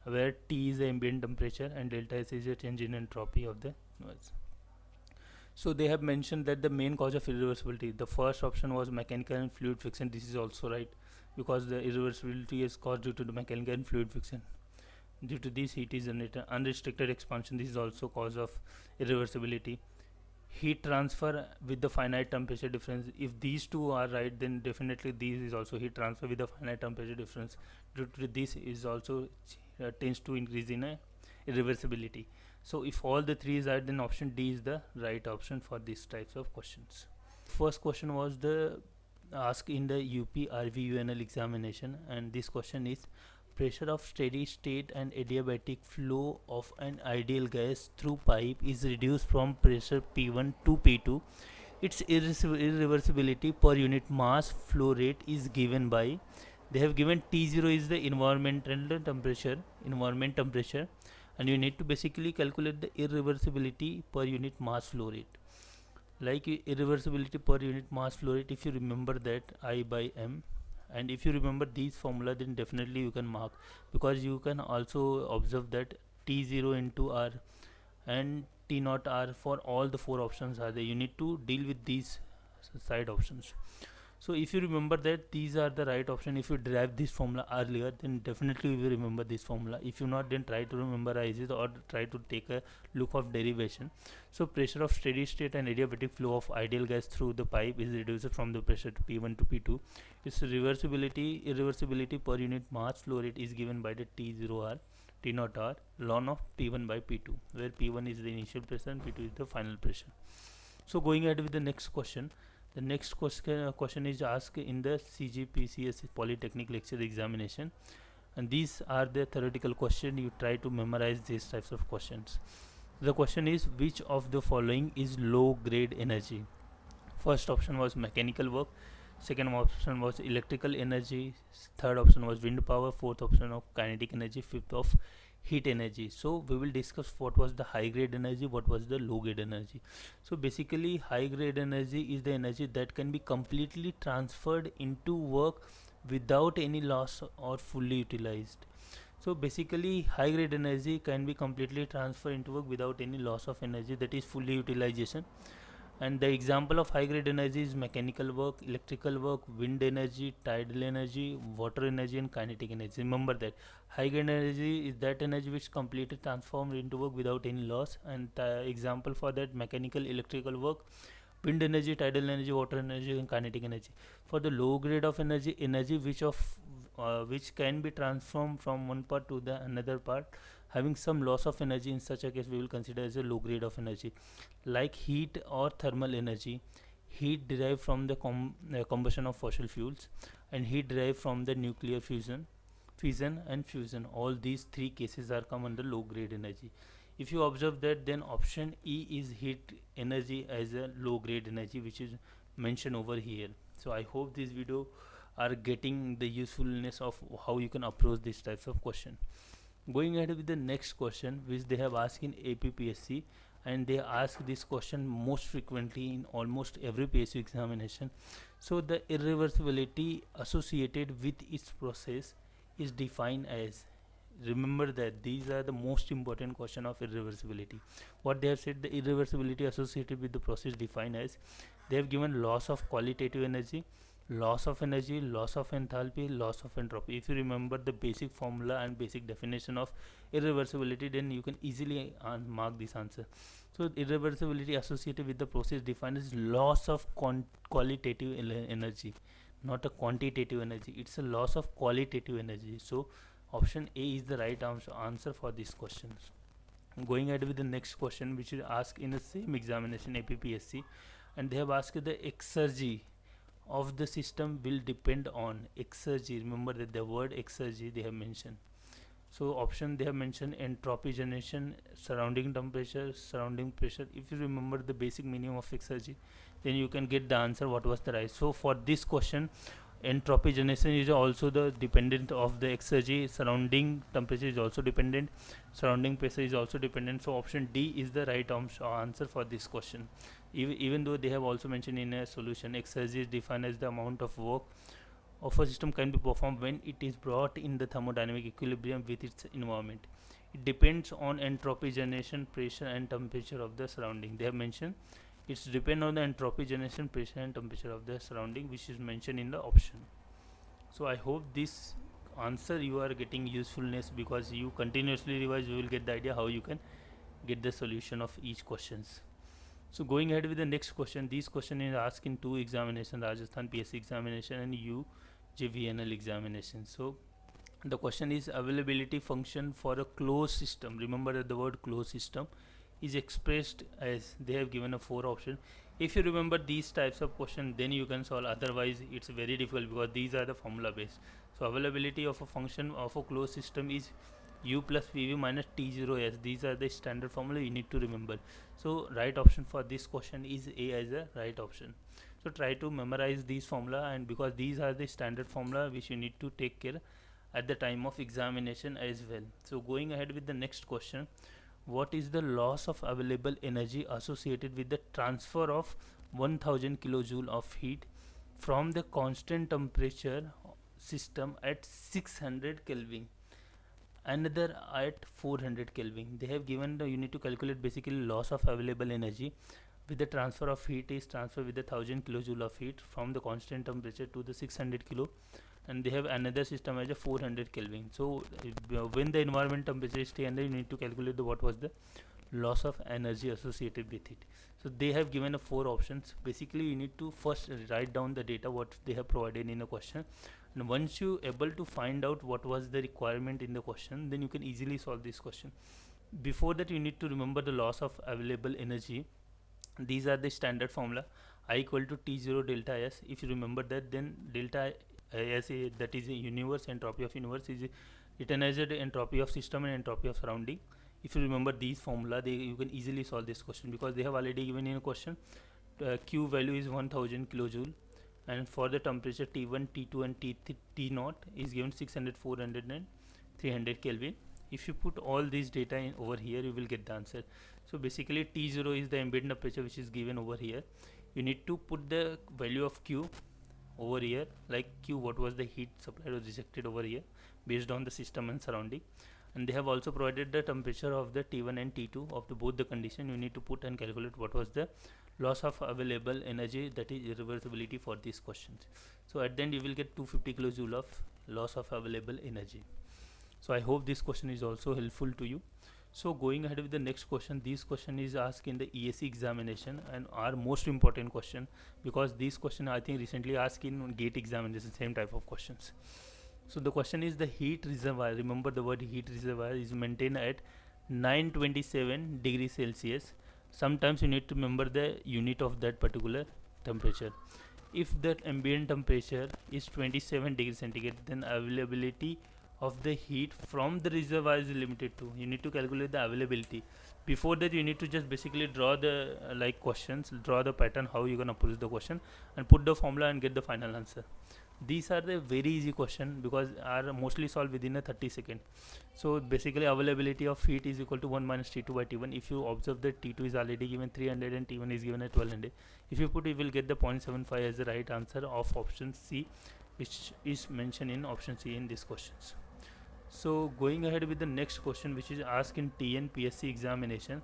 where T is the ambient temperature and delta S is a change in entropy of the noise. So they have mentioned that the main cause of irreversibility, the first option was mechanical and fluid friction. This is also right, because the irreversibility is caused due to the mechanical and fluid friction. Due to this, heat is generated. Unrestricted expansion, this is also cause of irreversibility. Heat transfer with the finite temperature difference, if these two are right, then definitely this is also heat transfer with the finite temperature difference. Due to this is also tends to increase in irreversibility. So if all the three is right, then option D is the right option for these types of questions. First question was the asked in the UP RVUNL examination, and this question is: pressure of steady state and adiabatic flow of an ideal gas through pipe is reduced from pressure P1 to P2. Its irreversibility per unit mass flow rate is given by. They have given T0 is the environment temperature, and you need to basically calculate the irreversibility per unit mass flow rate. Like irreversibility per unit mass flow rate, if you remember that I by m, and if you remember these formula, then definitely you can mark, because you can also observe that T0 into R and T naught R for all the four options are there. You need to deal with these side options. So if you remember that these are the right option, if you derive this formula earlier, then definitely you will remember this formula. If you not, then try to memorize it or try to take a look of derivation. So pressure of steady state and adiabatic flow of ideal gas through the pipe is reduced from the pressure to P1 to P2. Its irreversibility per unit mass flow rate is given by the T0R, T naught R, ln of P1 by P2, where P1 is the initial pressure and P2 is the final pressure. So going ahead with the next question. The next question is asked in the CGPCS Polytechnic lecture examination, and these are the theoretical question. You try to memorize these types of questions. The question is, which of the following is low grade energy? First option was mechanical work, second option was electrical energy, third option was wind power, fourth option of kinetic energy, fifth of heat energy. So we will discuss what was the high grade energy, what was the low grade energy. So basically high grade energy is the energy that can be completely transferred into work without any loss or fully utilized. So basically high grade energy can be completely transferred into work without any loss of energy, that is fully utilization. And the example of high grade energy is mechanical work, electrical work, wind energy, tidal energy, water energy, and kinetic energy. Remember that high grade energy is that energy which completely transformed into work without any loss. And the example for that, mechanical, electrical work, wind energy, tidal energy, water energy, and kinetic energy. For the low grade of energy, which can be transformed from one part to the another part, having some loss of energy. In such a case, we will consider as a low grade of energy, like heat or thermal energy. Heat derived from the combustion of fossil fuels, and heat derived from the nuclear fission and fusion. All these three cases are come under low grade energy. If you observe that, then option E is heat energy as a low grade energy, which is mentioned over here. So I hope this video are getting the usefulness of how you can approach these types of question. Going ahead with the next question, which they have asked in APPSC, and they ask this question most frequently in almost every PSU examination. So the irreversibility associated with its process is defined as, remember that these are the most important question of irreversibility. What they have said, the irreversibility associated with the process defined as, they have given loss of qualitative energy, loss of energy, loss of enthalpy, loss of entropy. If you remember the basic formula and basic definition of irreversibility, then you can easily mark this answer. So irreversibility associated with the process defined as loss of qualitative energy, not a quantitative energy. It's a loss of qualitative energy. So option A is the right answer for this question. Going ahead with the next question, which is asked in the same examination APPSC, and they have asked the exergy of the system will depend on exergy. Remember that the word exergy they have mentioned. So option they have mentioned entropy generation, surrounding temperature, surrounding pressure. If you remember the basic meaning of exergy, then you can get the answer what was the right. So for this question, entropy generation is also the dependent of the exergy, surrounding temperature is also dependent, surrounding pressure is also dependent. So option D is the right answer for this question. Even though they have also mentioned in a solution, exergy is defined as the amount of work of a system can be performed when it is brought in the thermodynamic equilibrium with its environment. It depends on entropy generation, pressure, and temperature of the surrounding. They have mentioned it's depend on the entropy generation, pressure, and temperature of the surrounding, which is mentioned in the option. So I hope this answer you are getting usefulness, because you continuously revise, you will get the idea how you can get the solution of each questions. So going ahead with the next question, this question is asked in two examinations, Rajasthan PSC examination and UJVNL examination. So the question is availability function for a closed system. Remember that the word closed system is expressed as, they have given a 4 option. If you remember these types of question, then you can solve, otherwise it's very difficult because these are the formula based. So availability of a function of a closed system is u plus pv minus t0s. These are the standard formula you need to remember. So right option for this question is A as a right option. So try to memorize these formula, and because these are the standard formula which you need to take care, at the time of examination as well. So going ahead with the next question, what is the loss of available energy associated with the transfer of 1000 kilojoule of heat from the constant temperature system at 600 Kelvin, another at 400 Kelvin? They have given the, you need to calculate basically loss of available energy with the transfer of heat is transfer with the 1000 kilojoule of heat from the constant temperature to the 600 kilo, and they have another system as a 400 Kelvin. So when the environment temperature is 300, you need to calculate the what was the loss of energy associated with it. So they have given a 4 options. Basically you need to first write down the data what they have provided in a question, and once you able to find out what was the requirement in the question, then you can easily solve this question. Before that you need to remember the loss of available energy. These are the standard formula: I equal to T0 delta S. If you remember that, then delta S, that is a universe, entropy of universe is written as the entropy of system and entropy of surrounding. If you remember these formula, you can easily solve this question, because they have already given in a question Q value is 1000 kilojoule, and for the temperature T1, T2 and T0 is given 600, 400 and 300 Kelvin. If you put all these data in over here, you will get the answer. So basically T0 is the ambient temperature which is given over here. You need to put the value of Q over here, like Q, what was the heat supplied or rejected over here based on the system and surrounding. And they have also provided the temperature of the T1 and T2 of the both the condition. You need to put and calculate what was the loss of available energy, that is irreversibility, for these questions. So at the end you will get 250 kilojoule of loss of available energy. So I hope this question is also helpful to you. So going ahead with the next question, this question is asked in the ESE examination and are most important question, because this question I think recently asked in GATE examination, same type of questions. So the question is, the heat reservoir, remember the word heat reservoir, is maintained at 927 degrees Celsius. Sometimes you need to remember the unit of that particular temperature. If that ambient temperature is 27 degrees centigrade, then availability of the heat from the reservoir is limited to, you need to calculate the availability. Before that you need to just basically draw the like questions, draw the pattern how you're gonna approach the question and put the formula and get the final answer. These are the very easy question because are mostly solved within a 30 second. So basically availability of heat is equal to 1 minus T2 by T1. If you observe that T2 is already given 300 and T1 is given at 1200, if you put, you will get the 0.75 as the right answer of option C, which is mentioned in option C in these questions. So going ahead with the next question, which is asked in TN PSC examination.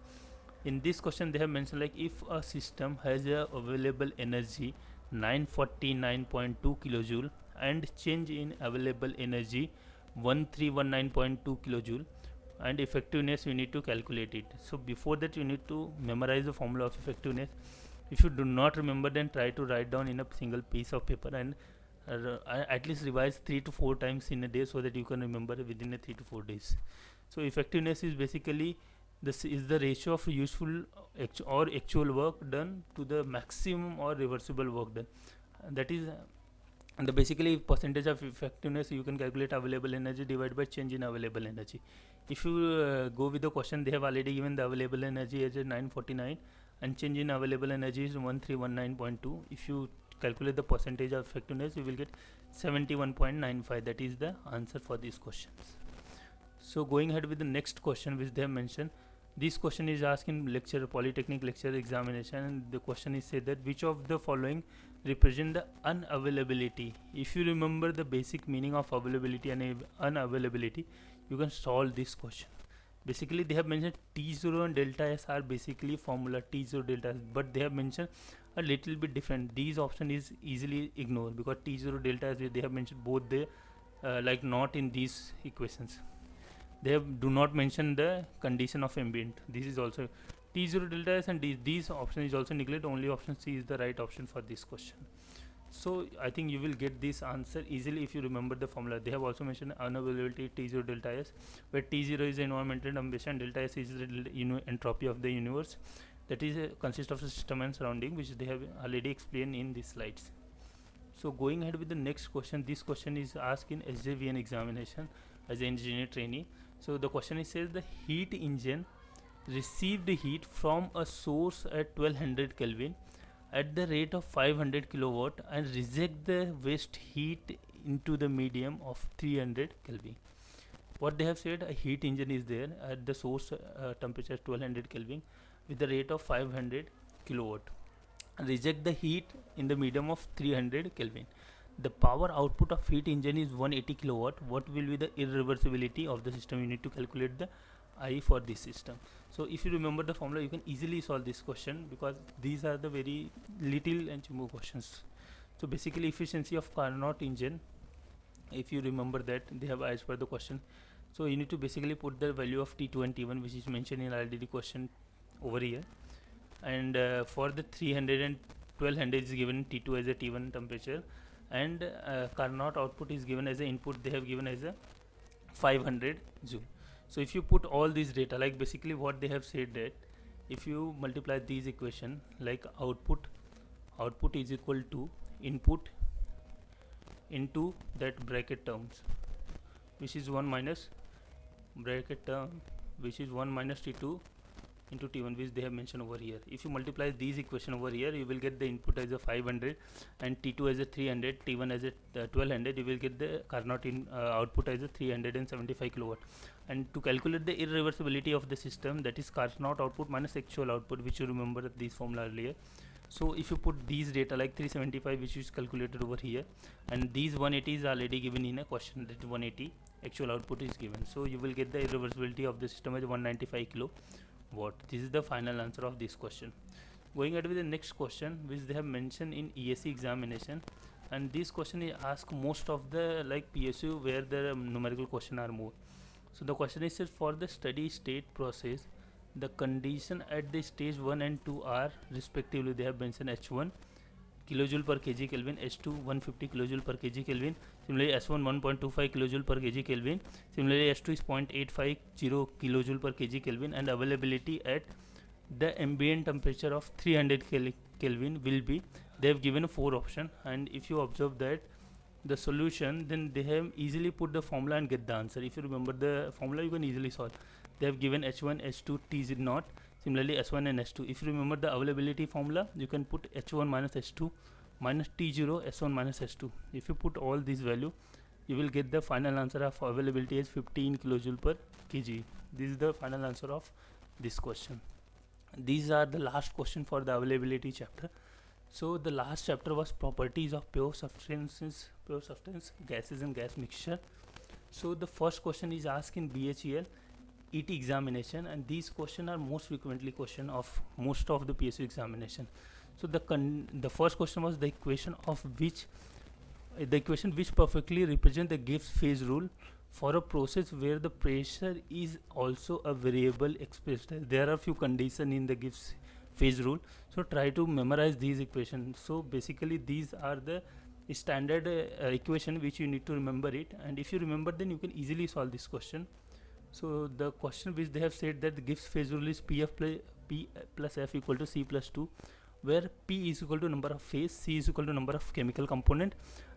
In this question they have mentioned, like, if a system has a available energy 949.2 kilojoule and change in available energy 1319.2 kilojoule, and effectiveness you need to calculate it. So before that you need to memorize the formula of effectiveness. If you do not remember, then try to write down in a single piece of paper and at least revise 3 to 4 times in a day, so that you can remember within a 3 to 4 days. So effectiveness is basically this is the ratio of useful or actual work done to the maximum or reversible work done. That is the basically percentage of effectiveness. You can calculate available energy divided by change in available energy. If you go with the question, they have already given the available energy as a 949 and change in available energy is 1319.2. If you calculate the percentage of effectiveness, you will get 71.95. that is the answer for these questions. So going ahead with the next question which they have mentioned, this question is asked in lecture, polytechnic lecture examination, and the question is said that which of the following represent the unavailability. If you remember the basic meaning of availability and unavailability, you can solve this question. Basically they have mentioned T0 and delta S are basically formula T0 delta S, but they have mentioned a little bit different. These option is easily ignored because T0 delta S, they have mentioned both the like not in these equations. They have do not mention the condition of ambient. This is also T0 delta S, and these option is also neglected. Only option C is the right option for this question. So I think you will get this answer easily if you remember the formula. They have also mentioned unavailability T0 delta S, where T0 is the environmental temperature and delta S is the entropy of the universe. That is consists of the system and surrounding, which they have already explained in these slides. So going ahead with the next question, this question is asked in SJVN examination as an engineer trainee. So the question is says the heat engine received heat from a source at 1200 Kelvin at the rate of 500 kilowatt and reject the waste heat into the medium of 300 Kelvin. What they have said, a heat engine is there at the source temperature 1200 Kelvin with the rate of 500 kilowatt. Reject the heat in the medium of 300 Kelvin. The power output of heat engine is 180 kilowatt. What will be the irreversibility of the system? You need to calculate the I for this system. So if you remember the formula, you can easily solve this question because these are the very little and chimbo questions. So basically efficiency of Carnot engine, if you remember that they have asked for the question. So you need to basically put the value of T2 and T1 which is mentioned in RDD question over here. And for the 300 and 1200 is given T2 as a T1 temperature, and Carnot output is given as a input, they have given as a 500 joule. So if you put all these data, like basically what they have said that if you multiply these equation, like output is equal to input into that bracket terms, which is 1 minus bracket term, which is 1 minus T2 into T1, which they have mentioned over here. If you multiply these equation over here, you will get the input as a 500 and T2 as a 300, T1 as a 1200. You will get the Carnot in output as a 375 kilowatt. And to calculate the irreversibility of the system, that is Carnot output minus actual output, which you remember this formula earlier. So if you put these data like 375, which is calculated over here, and these 180 is already given in a question, that 180 actual output is given. So you will get the irreversibility of the system as 195 kilowatt. This is the final answer of this question. Going ahead with the next question, which they have mentioned in ESE examination, and this question is asked most of the like PSU where the numerical question are more. So the question is for the steady state process, the condition at the stage 1 and 2 are respectively, they have mentioned H1 kilojoule per kg Kelvin, H2 150 kilojoule per kg Kelvin, similarly S1 1.25 kilojoule per kg Kelvin, similarly S2 is 0.850 kilojoule per kg Kelvin, and availability at the ambient temperature of 300 Kelvin will be, they have given a 4 option. And if you observe that the solution, then they have easily put the formula and get the answer. If you remember the formula, you can easily solve. They have given H1 H2 T0, similarly S1 and S2. If you remember the availability formula, you can put H1 minus H2 minus T0 S1 minus S2. If you put all these value, you will get the final answer of availability as 15 kilojoule per kg. This is the final answer of this question. These are the last question for the availability chapter. So the last chapter was properties of pure substance, gases and gas mixture. So the first question is asked in BHEL ET examination, and these questions are most frequently question of most of the PSU examination. So the first question was the equation which perfectly represent the Gibbs phase rule for a process where the pressure is also a variable expressed. There are few conditions in the Gibbs phase rule, so try to memorize these equations. So basically these are the standard equation which you need to remember it, and if you remember, then you can easily solve this question. So the question which they have said that the Gibbs phase rule is P plus F equal to C plus 2, where P is equal to number of phase, C is equal to number of chemical component,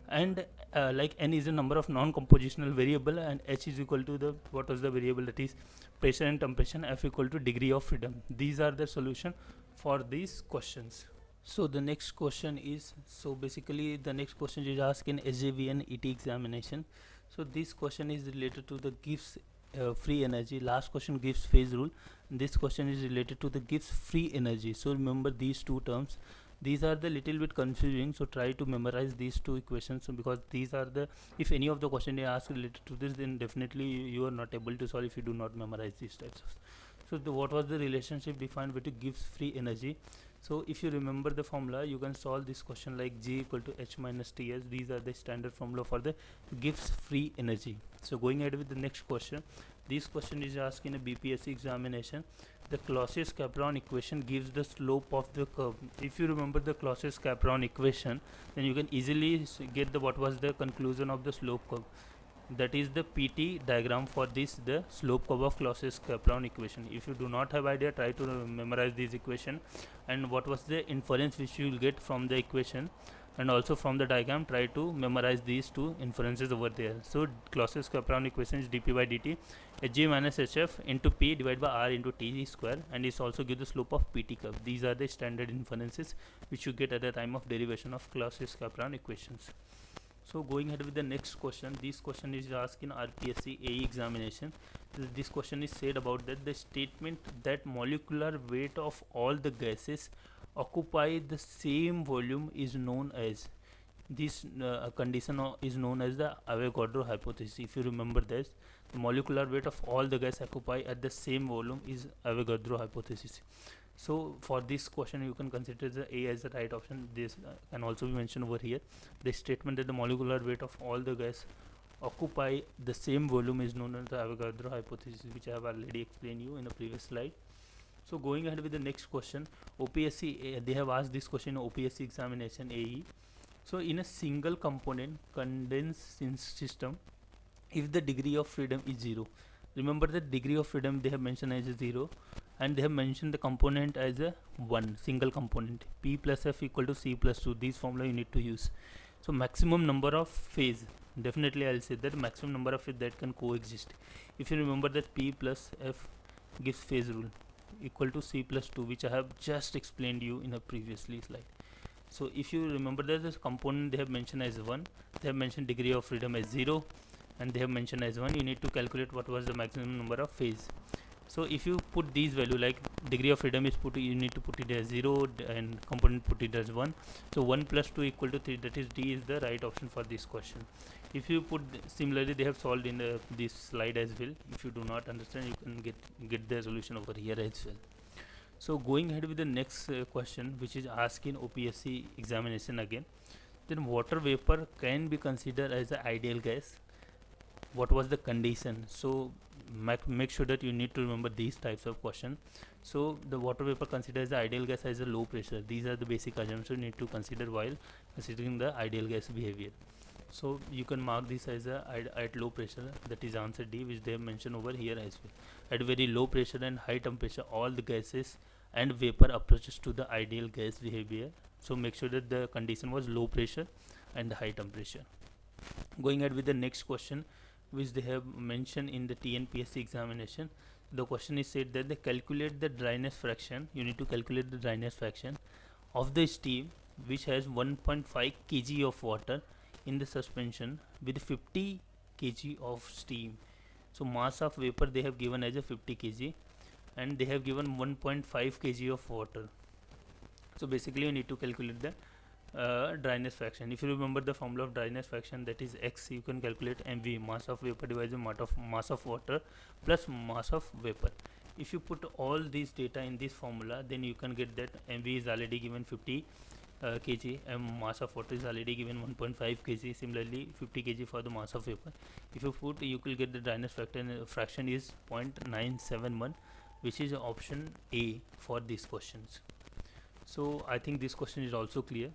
and like N is the number of non-compositional variable, and H is equal to the what was the variable, that is pressure and temperature, F equal to degree of freedom. These are the solution for these questions. So the next question is, so basically the next question is asked in SJV and ET examination. So this question is related to the Gibbs free energy. Last question Gibbs phase rule. This question is related to the Gibbs free energy. So remember these two terms. These are the little bit confusing, so try to memorize these two equations, because these are the, if any of the question they ask related to this, then definitely you are not able to solve if you do not memorize these types of. So what was the relationship defined between Gibbs free energy? So if you remember the formula, you can solve this question like G equal to H minus Ts. These are the standard formula for the Gibbs free energy. So going ahead with the next question. This question is asked in a BPSC examination. The Clausius-Capron equation gives the slope of the curve. If you remember the Clausius-Capron equation, then you can easily get the what was the conclusion of the slope curve. That is the PT diagram for this, the slope curve of Clausius-Capron equation. If you do not have idea, try to memorize this equation, and what was the inference which you will get from the equation, and also from the diagram, try to memorize these two inferences over there. So Clausius-Capron equation is dP by dt Hg minus Hf into P divided by R into T square, and it also gives the slope of PT curve. These are the standard inferences which you get at the time of derivation of Clausius-Capron equations. So going ahead with the next question, this question is asked in RPSC AE examination. This question is said about that the statement that molecular weight of all the gases occupy the same volume is known as, this condition is known as the Avogadro hypothesis. If you remember this, the molecular weight of all the gas occupy at the same volume is Avogadro hypothesis. So for this question you can consider the A as the right option. This can also be mentioned over here. The statement that the molecular weight of all the gas occupy the same volume is known as the Avogadro hypothesis, which I have already explained you in a previous slide. So going ahead with the next question, OPSC, they have asked this question in OPSC examination AE. So in a single component condensed system, if the degree of freedom is 0, remember the degree of freedom they have mentioned as a 0, and they have mentioned the component as a 1 single component, P plus F equal to C plus 2. This formula you need to use. So maximum number of phase, definitely I'll say that maximum number of phase that can coexist. If you remember that P plus F gives phase rule equal to C plus 2, which I have just explained you in a previously slide. So if you remember that this component they have mentioned as 1, they have mentioned degree of freedom as 0, and they have mentioned as 1, you need to calculate what was the maximum number of phase. So if you put these value, like degree of freedom is put, you need to put it as 0 and component put it as 1. So 1 plus 2 equal to 3, that is D is the right option for this question. If you put, similarly they have solved in this slide as well. If you do not understand, you can get the solution over here as well. So going ahead with the next question, which is asked in OPSC examination again, then water vapor can be considered as an ideal gas. What was the condition? So make sure that you need to remember these types of question. So the water vapor considers the ideal gas as a low pressure. These are the basic assumptions you need to consider while considering the ideal gas behavior. So you can mark this as a at low pressure, that is answer D, which they have mentioned over here as well. At very low pressure and high temperature, all the gases and vapor approaches to the ideal gas behavior. So make sure that the condition was low pressure and high temperature. Going ahead with the next question, which they have mentioned in the TNPSC examination. The question is said that they calculate the dryness fraction. You need to calculate the dryness fraction of the steam which has 1.5 kg of water in the suspension with 50 kg of steam. So mass of vapor they have given as a 50 kg, and they have given 1.5 kg of water. So basically you need to calculate the dryness fraction. If you remember the formula of dryness fraction, that is X, you can calculate MV, mass of vapor divided by mass of water plus mass of vapor. If you put all these data in this formula, then you can get that MV is already given 50 kg and mass of water is already given 1.5 kg. Similarly 50 kg for the mass of vapor. If you put, you will get the dryness fraction is 0.971, which is option A for these questions. So I think this question is also clear.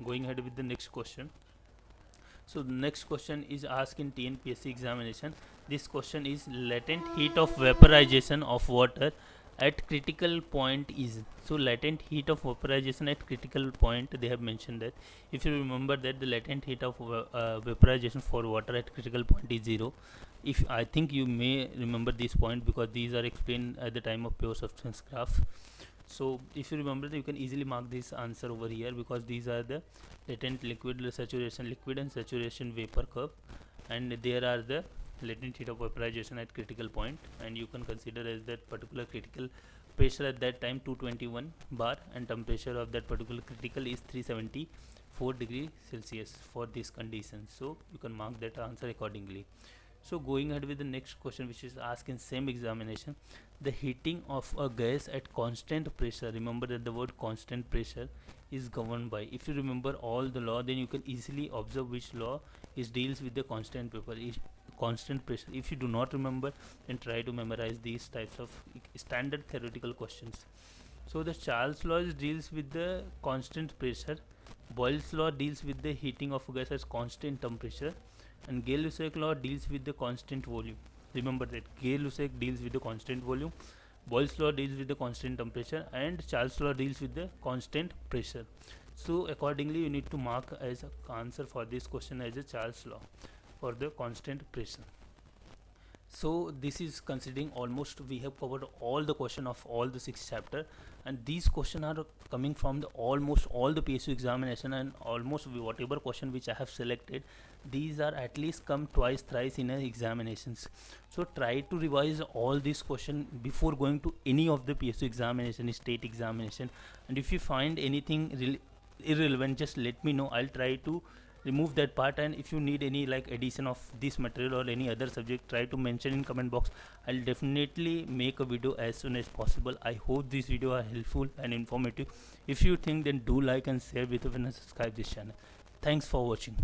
Going ahead with the next question. So the next question is asked in TNPSC examination. This question is latent heat of vaporization of water at critical point is. So latent heat of vaporization at critical point, they have mentioned that. If you remember that the latent heat of vaporization for water at critical point is 0. If I think you may remember this point because these are explained at the time of pure substance graph. So if you remember that, you can easily mark this answer over here because these are the latent liquid, saturation liquid and saturation vapor curve, and there are the latent heat of vaporization at critical point, and you can consider as that particular critical pressure at that time 221 bar, and temperature of that particular critical is 374 degrees Celsius for this condition. So you can mark that answer accordingly. So going ahead with the next question, which is asked in same examination, the heating of a gas at constant pressure. Remember that the word constant pressure is governed by, if you remember all the law, then you can easily observe which law is deals with the constant constant pressure. If you do not remember, then try to memorize these types of standard theoretical questions. So the Charles law deals with the constant pressure, Boyle's law deals with the heating of a gas at constant temperature, and Gay-Lussac law deals with the constant volume. Remember that Gay-Lussac deals with the constant volume, Boyle's law deals with the constant temperature, and Charles law deals with the constant pressure. So accordingly you need to mark as an answer for this question as a Charles law for the constant pressure. So this is considering almost we have covered all the question of all the 6 chapter, and these questions are coming from the almost all the PSU examination, and almost whatever question which I have selected, these are at least come twice thrice in a examinations. So try to revise all these question before going to any of the PSU examination, state examination, and if you find anything irrelevant, just let me know. I'll try to remove that part, and if you need any like addition of this material or any other subject, try to mention in comment box. I'll definitely make a video as soon as possible. I hope this video are helpful and informative. If you think, then do like and share with us and subscribe this channel. Thanks for watching.